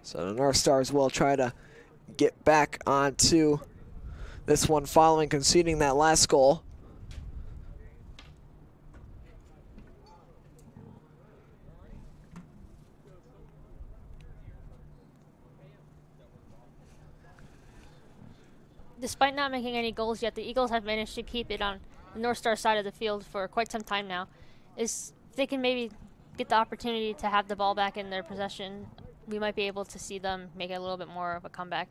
So the North Stars will try to get back onto this one following conceding that last goal. Despite not making any goals yet, the Eagles have managed to keep it on the North Star side of the field for quite some time now. If they can maybe get the opportunity to have the ball back in their possession, we might be able to see them make a little bit more of a comeback.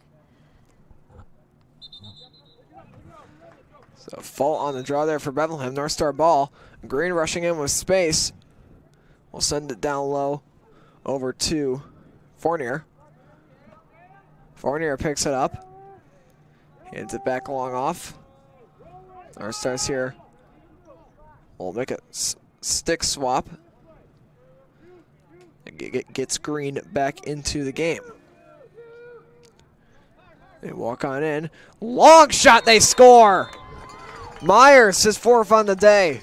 So fault on the draw there for Bethlehem. North Star ball. Green rushing in with space. We'll send it down low over to Fournier. Fournier picks it up. Hands it back along off. North Stars here. We'll make a stick swap. And gets Green back into the game. They walk on in. Long shot, they score! Myers, his 4th on the day.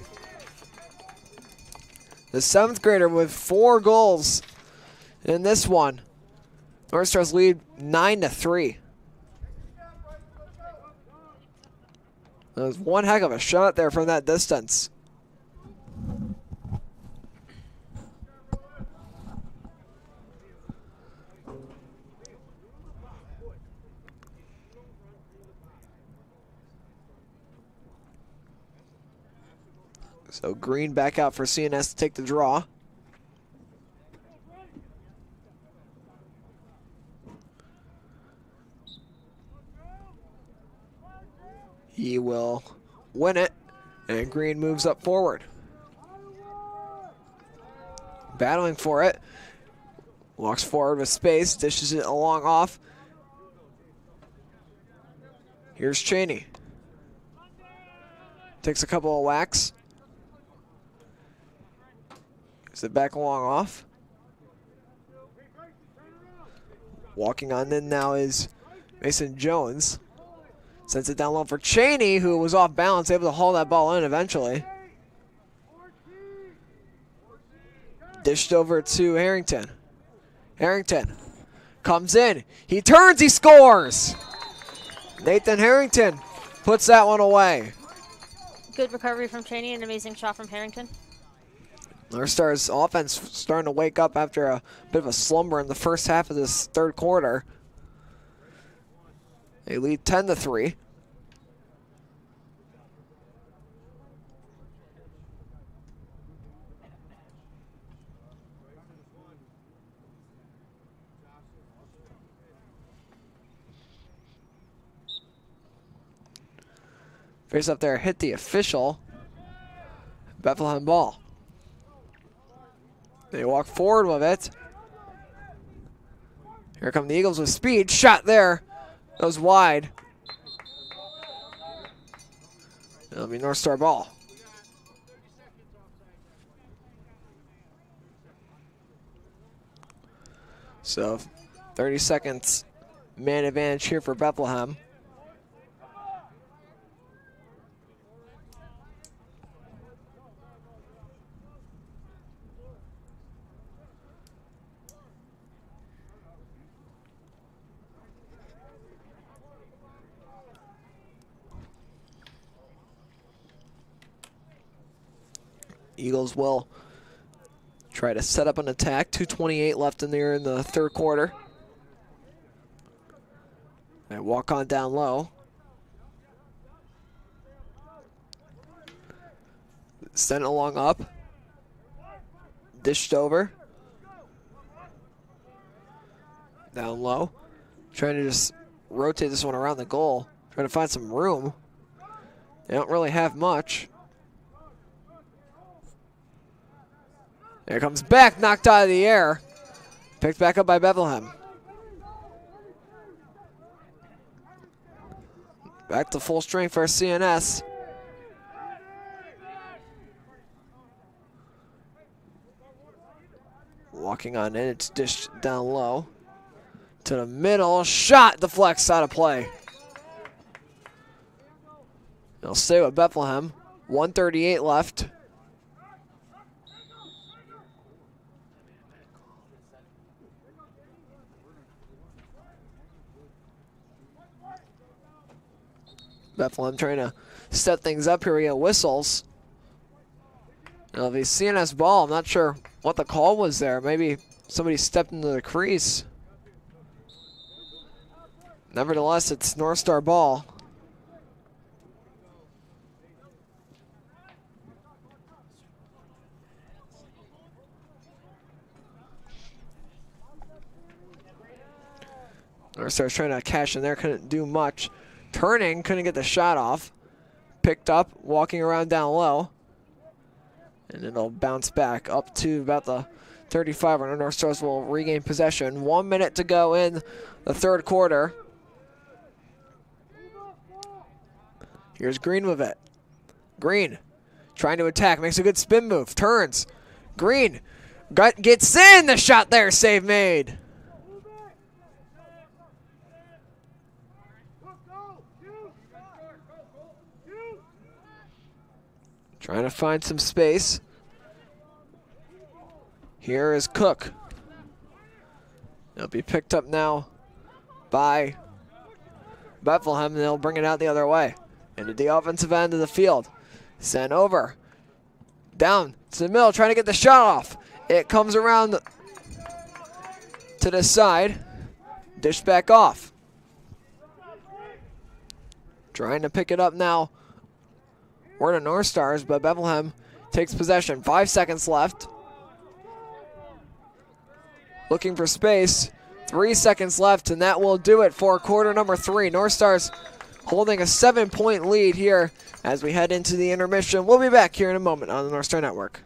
The 7th grader with 4 goals in this one. North Stars lead 9-3. That was one heck of a shot there from that distance. So Green back out for CNS to take the draw. He will win it, and Green moves up forward. Battling for it. Walks forward with space, dishes it along off. Here's Cheney. Takes a couple of whacks. Gives it back along off. Walking on in now is Mason Jones. Sends it down low for Cheney, who was off balance, able to haul that ball in eventually. Dished over to Harrington. Harrington comes in. He turns, he scores! Nathan Harrington puts that one away. Good recovery from Cheney, an amazing shot from Harrington. Northstar's offense starting to wake up after a bit of a slumber in the first half of this third quarter. They lead 10-3. Face up there, hit the official. Bethlehem ball. They walk forward with it. Here come the Eagles with speed. Shot there. Goes wide. It'll be Northstar ball. So 30 seconds man advantage here for Bethlehem. Eagles will try to set up an attack. 2:28 left in there in the third quarter. They walk on down low. Send it along up. Dished over. Down low. Trying to just rotate this one around the goal. Trying to find some room. They don't really have much. There comes back, knocked out of the air. Picked back up by Bethlehem. Back to full strength for CNS. Walking on in, it's dished down low. To the middle, shot deflects out of play. They'll stay with Bethlehem. 1:38 left. Bethlehem trying to set things up here. We get whistles. Now the CNS ball, I'm not sure what the call was there. Maybe somebody stepped into the crease. Nevertheless, it's Northstar ball. Northstar's trying to cash in there, couldn't do much. Turning, couldn't get the shot off. Picked up, walking around down low. And it'll bounce back up to about the 35 where Northstars will regain possession. 1 minute to go in the third quarter. Here's Green with it. Green trying to attack, makes a good spin move, turns. Green gets in, the shot there, save made. Trying to find some space. Here is Cook. It'll be picked up now by Bethlehem, and they'll bring it out the other way. Into the offensive end of the field. Sent over. Down to the middle, trying to get the shot off. It comes around to the side. Dish back off. Trying to pick it up now. We're the Northstars, but Bethlehem takes possession. 5 seconds left. Looking for space. 3 seconds left, and that will do it for quarter number 3. Northstar's holding a 7-point lead here as we head into the intermission. We'll be back here in a moment on the Northstar Network.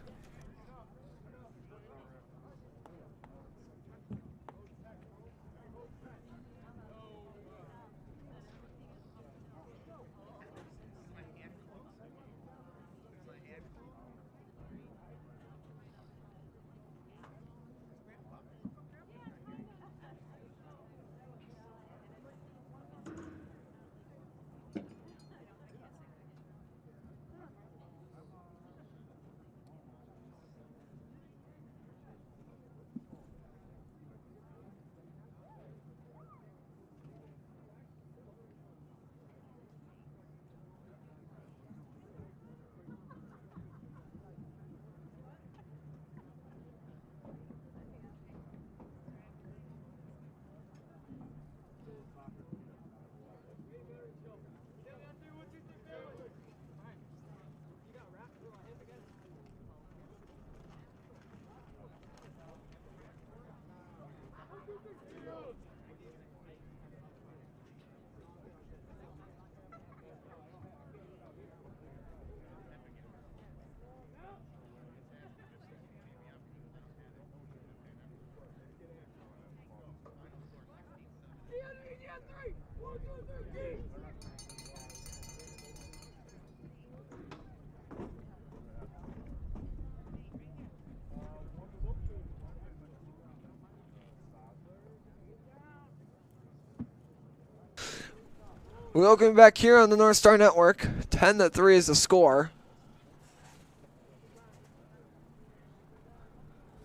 Welcome back here on the Northstar Network. 10-3 is the score.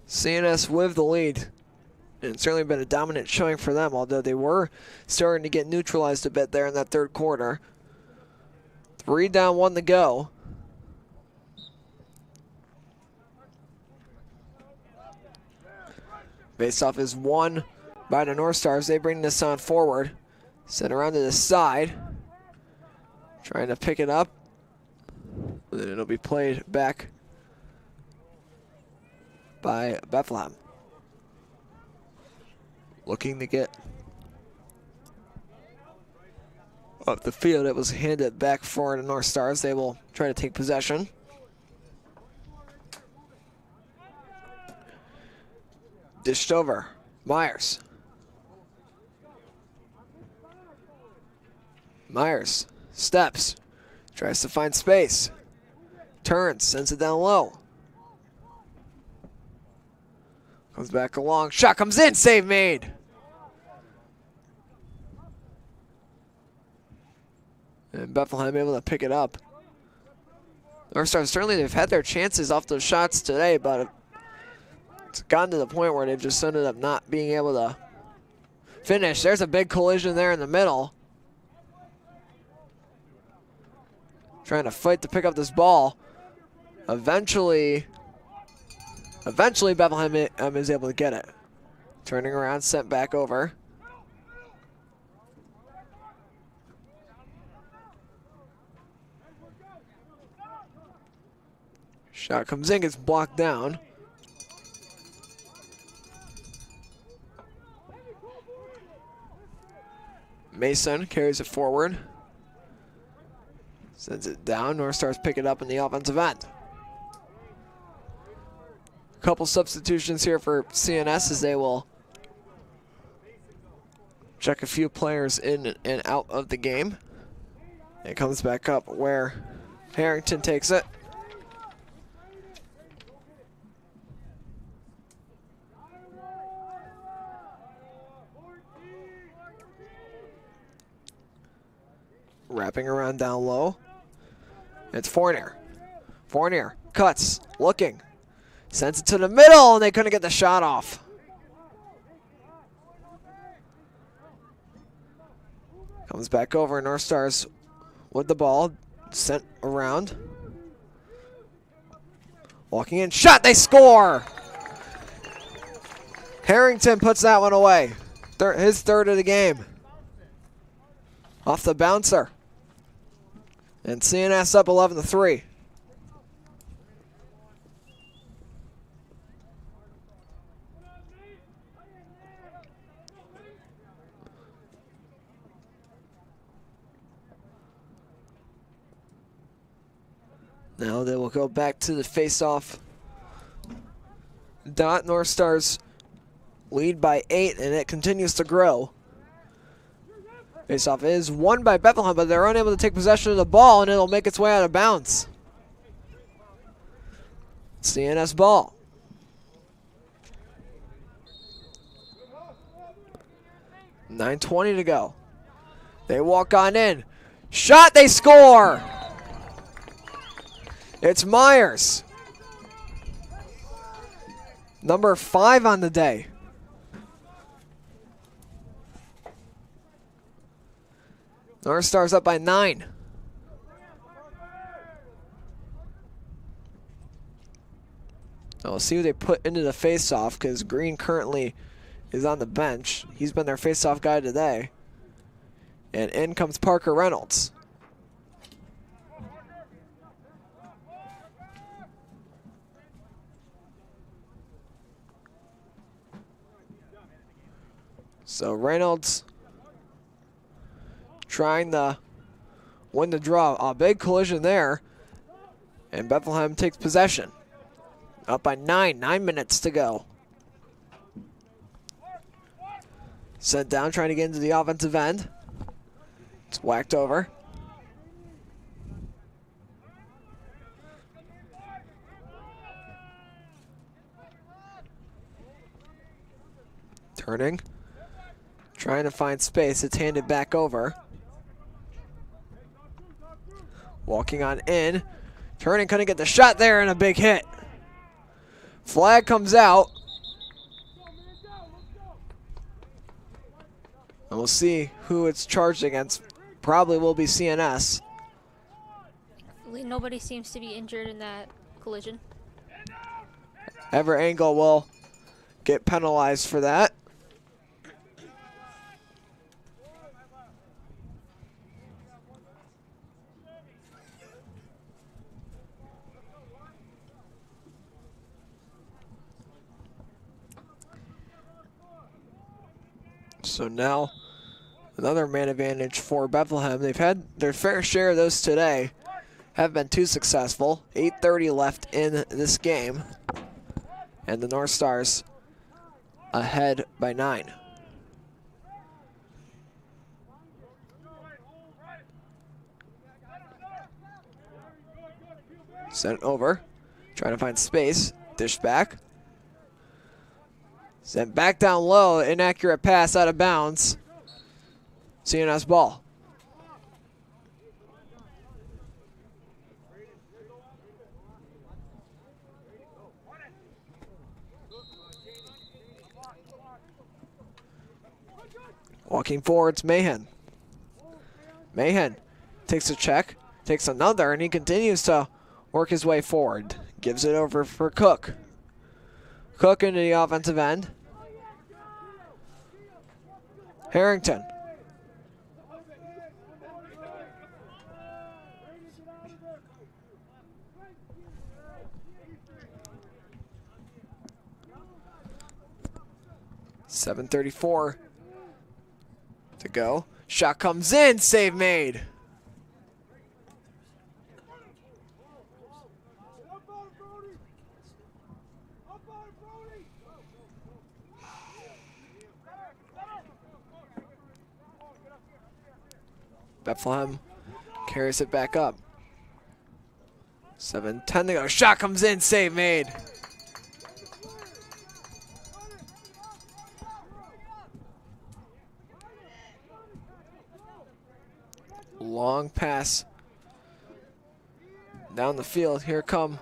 CNS with the lead. And it's certainly been a dominant showing for them, although they were starting to get neutralized a bit there in that third quarter. 3 down, 1 to go. Faceoff is won by the North Stars. They bring this on forward. Sent around to the side. Trying to pick it up. And then it'll be played back by Bethlehem. Looking to get up the field. It was handed back for the North Stars. They will try to take possession. Dished over. Myers. Myers steps. Tries to find space. Turns. Sends it down low. Comes back along. Shot comes in. Save made. And Bethlehem able to pick it up. North Stars, certainly they've had their chances off those shots today, but it's gotten to the point where they've just ended up not being able to finish. There's a big collision there in the middle. Trying to fight to pick up this ball. Eventually Bethlehem is able to get it. Turning around, sent back over. Shot comes in, gets blocked down. Mason carries it forward. Sends it down. North Stars pick it up in the offensive end. Couple substitutions here for CNS as they will check a few players in and out of the game. It comes back up where Harrington takes it. Wrapping around down low. It's Fournier. Fournier cuts, looking. Sends it to the middle, and they couldn't get the shot off. Comes back over. North Stars with the ball. Sent around. Walking in. Shot. They score. Harrington puts that one away. His third of the game. Off the bouncer. And CNS up 11-3. Now they will go back to the face-off. North Stars lead by 8, and it continues to grow. Face-off is won by Bethlehem, but they're unable to take possession of the ball, and it'll make its way out of bounds. CNS ball. .9:20 to go. They walk on in. Shot, they score! It's Myers. Number 5 on the day. North Stars up by 9. Now we'll see who they put into the face-off, because Green currently is on the bench. He's been their face-off guy today. And in comes Parker Reynolds. So Reynolds trying to win the draw. A big collision there. And Bethlehem takes possession. Up by 9. 9 minutes to go. Sent down, trying to get into the offensive end. It's whacked over. Turning. Trying to find space. It's handed back over. Walking on in. Turning, couldn't get the shot there, and a big hit. Flag comes out. And we'll see who it's charged against. Probably will be CNS. Nobody seems to be injured in that collision. Ever Angle will get penalized for that. So now another man advantage for Bethlehem. They've had their fair share of those today. Haven't been too successful. 8:30 left in this game. And the North Stars ahead by 9. Sent over. Trying to find space. Dish back. Sent back down low. Inaccurate pass out of bounds. CNS ball. Walking forward, it's Mahan. Mahan takes a check, takes another, and he continues to work his way forward. Gives it over for Cook. Cook into the offensive end. Harrington. .734 to go. Shot comes in, save made. Bethlehem carries it back up. 7:10 to go. Shot comes in, save made. Long pass down the field. Here come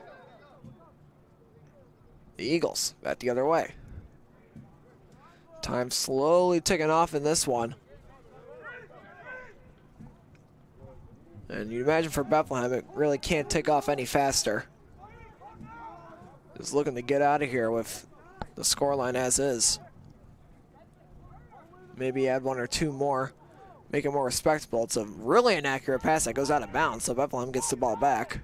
the Eagles back the other way. Time slowly ticking off in this one. And you'd imagine for Bethlehem, it really can't tick off any faster. Just looking to get out of here with the scoreline as is. Maybe add 1 or 2 more. Make it more respectable. It's a really inaccurate pass that goes out of bounds, so Bethlehem gets the ball back.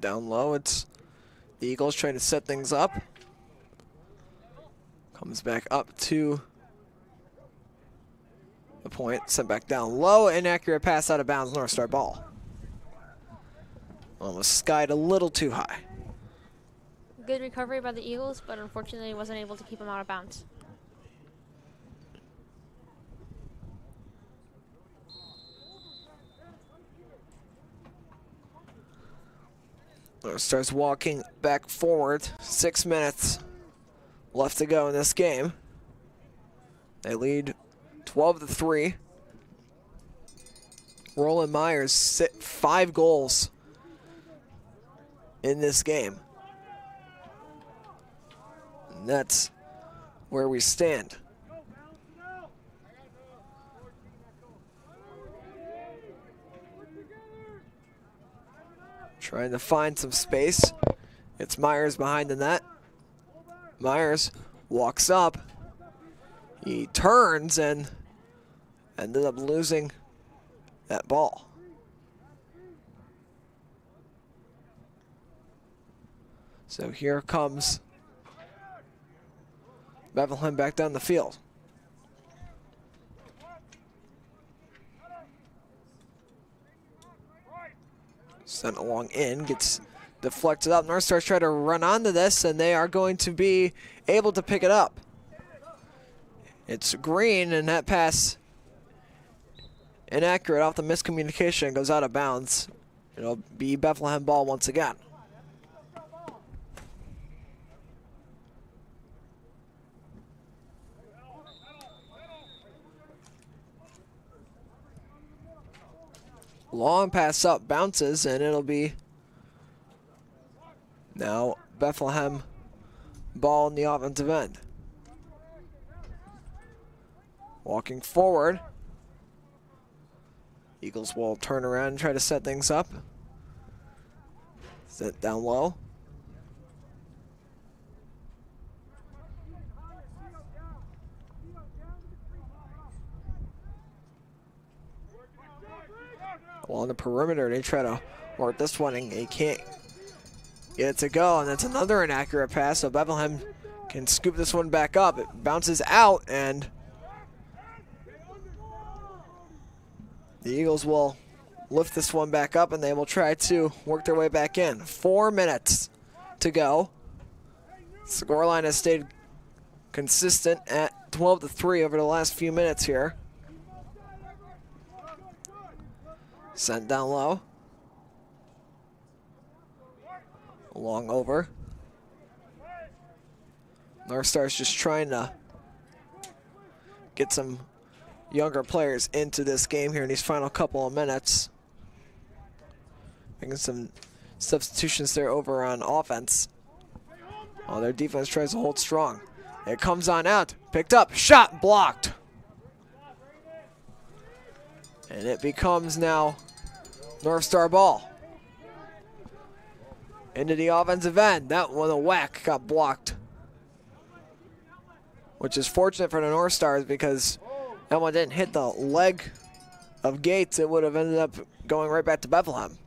Down low, it's the Eagles trying to set things up. Comes back up to the point, sent back down low, inaccurate pass out of bounds, Northstar ball. Almost skied a little too high. Good recovery by the Eagles, but unfortunately wasn't able to keep him out of bounds. Starts walking back forward. 6 minutes left to go in this game. They lead 12-3. Roland Myers 5 goals in this game. And that's where we stand. Trying to find some space. It's Myers behind the net. Myers walks up. He turns and ended up losing that ball. So here comes Bethlehem back down the field. Sent along in, gets deflected up. Northstar's trying to run onto this, and they are going to be able to pick it up. It's Green, and that pass inaccurate off the miscommunication, goes out of bounds. It'll be Bethlehem ball once again. Long pass up, bounces, and it'll be now Bethlehem ball in the offensive end. Walking forward. Eagles will turn around and try to set things up. Set down low. Along the perimeter, they try to work this one, and he can't get it to go, and that's another inaccurate pass, so Bethlehem can scoop this one back up. It bounces out, and the Eagles will lift this one back up, and they will try to work their way back in. 4 minutes to go. Scoreline has stayed consistent at 12-3 over the last few minutes here. Sent down low. Long over. Northstar's just trying to get some younger players into this game here in these final couple of minutes. Making some substitutions there over on offense. Oh, their defense tries to hold strong. It comes on out. Picked up. Shot blocked. And it becomes now Northstar ball. Into the offensive end. That one, a whack, got blocked. Which is fortunate for the Northstars because that one didn't hit the leg of Gates. It would have ended up going right back to Bethlehem.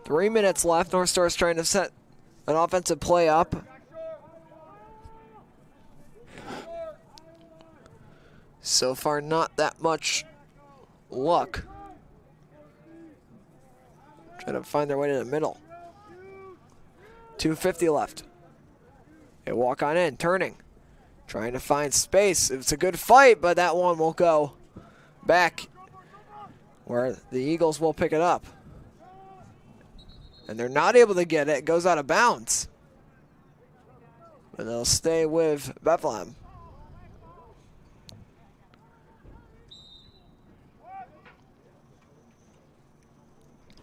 3 minutes left. Northstar's trying to set an offensive play up. So far, not that much luck. Trying to find their way to the middle. 2:50 left. They walk on in, turning. Trying to find space. It's a good fight, but that one will go back where the Eagles will pick it up. And they're not able to get it. It goes out of bounds. But they'll stay with Bethlehem.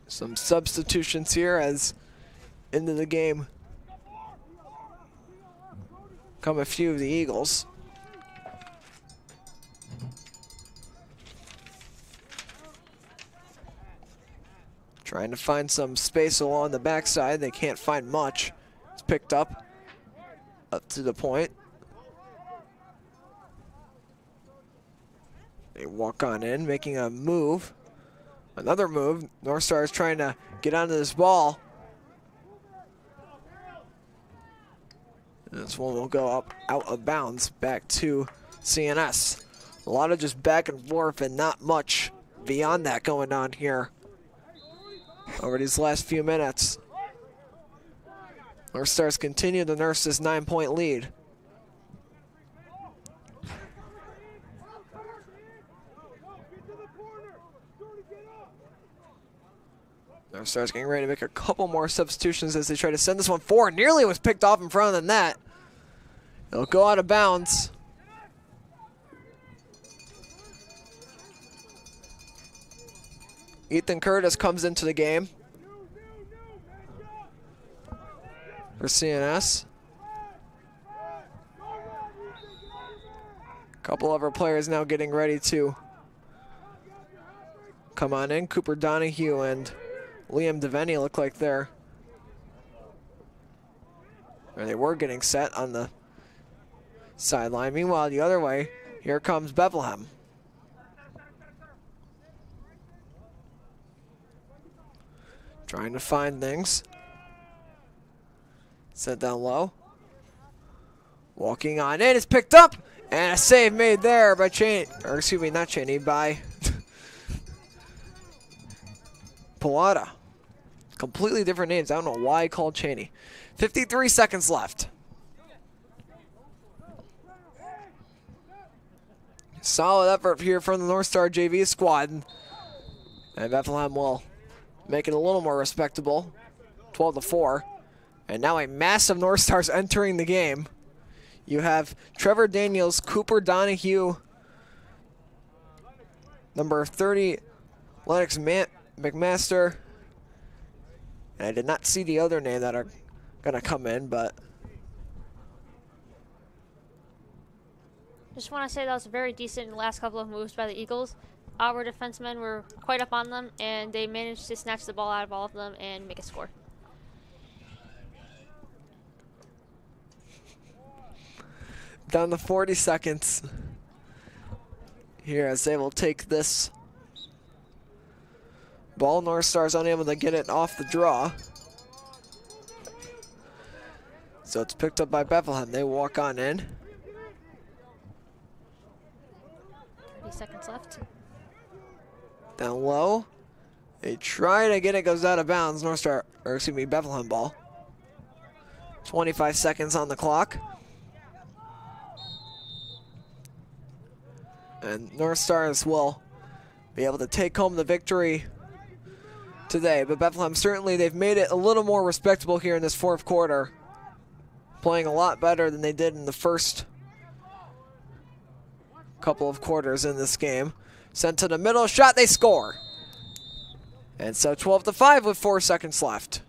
Some substitutions here as into the game come a few of the Eagles. Trying to find some space along the backside. They can't find much. It's picked up to the point. They walk on in, making a move. Another move. Northstar is trying to get onto this ball. This one will go up out of bounds back to CNS. A lot of just back and forth and not much beyond that going on here over these last few minutes. North Stars continue to nurse this 9-point lead. North Stars getting ready to make a couple more substitutions as they try to send this one forward. Nearly was picked off in front of the net. It'll go out of bounds. Ethan Curtis comes into the game for CNS. A couple of our players now getting ready to come on in. Cooper Donahue and Liam Devaney look like they were getting set on the sideline. Meanwhile, the other way, here comes Bethlehem. Trying to find things. Set down low. Walking on in, it's picked up, and a save made there by by Pilata. Completely different names. I don't know why I called Cheney. 53 seconds left. Solid effort here from the North Star JV squad. And Bethlehem will make it a little more respectable. 12-4. And now a massive North Stars entering the game. You have Trevor Daniels, Cooper Donahue, number 30, Lennox McMaster. And I did not see the other name that are going to come in, but just want to say that was very decent in the last couple of moves by the Eagles. Our defensemen were quite up on them, and they managed to snatch the ball out of all of them and make a score. Down to 40 seconds here as they will take this ball. North Stars unable to get it off the draw. So it's picked up by Bethlehem. They walk on in. 30 seconds left. Down low. They try to get it, goes out of bounds. Bethlehem ball. 25 seconds on the clock. And North Stars will be able to take home the victory today. But Bethlehem, certainly they've made it a little more respectable here in this fourth quarter. Playing a lot better than they did in the first couple of quarters in this game. Sent to the middle, shot, they score. And so 12-5 with 4 seconds left.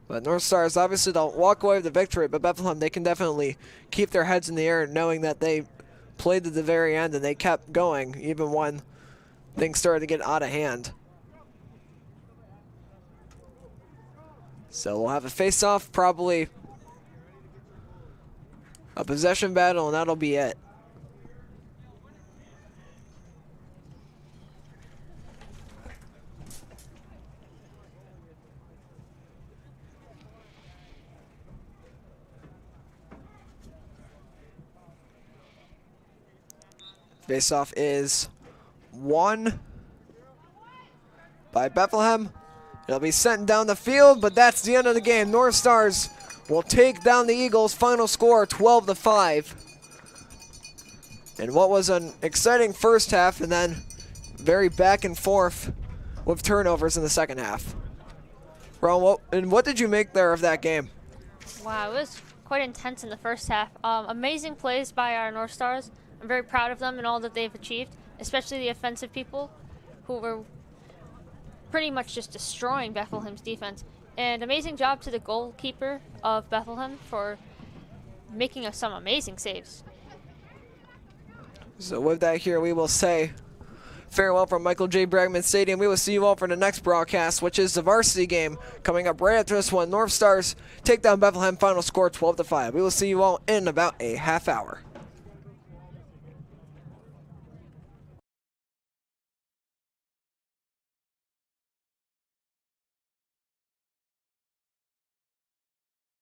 But North Stars obviously don't walk away with the victory, but Bethlehem, they can definitely keep their heads in the air knowing that they played to the very end and they kept going even when things started to get out of hand. So we'll have a face-off, probably a possession battle, and that'll be it. Face-off is won by Bethlehem. It'll be sent down the field, but that's the end of the game. North Stars will take down the Eagles. Final score 12-5. And what was an exciting first half, and then very back and forth with turnovers in the second half. Ron, what did you make there of that game? Wow, it was quite intense in the first half. Amazing plays by our North Stars. I'm very proud of them and all that they've achieved, especially the offensive people who were pretty much just destroying Bethlehem's defense. And amazing job to the goalkeeper of Bethlehem for making us some amazing saves. So with that here, we will say farewell from Michael J. Bragman Stadium. We will see you all for the next broadcast, which is the varsity game coming up right after this one. North Stars take down Bethlehem, final score 12-5. We will see you all in about a half hour.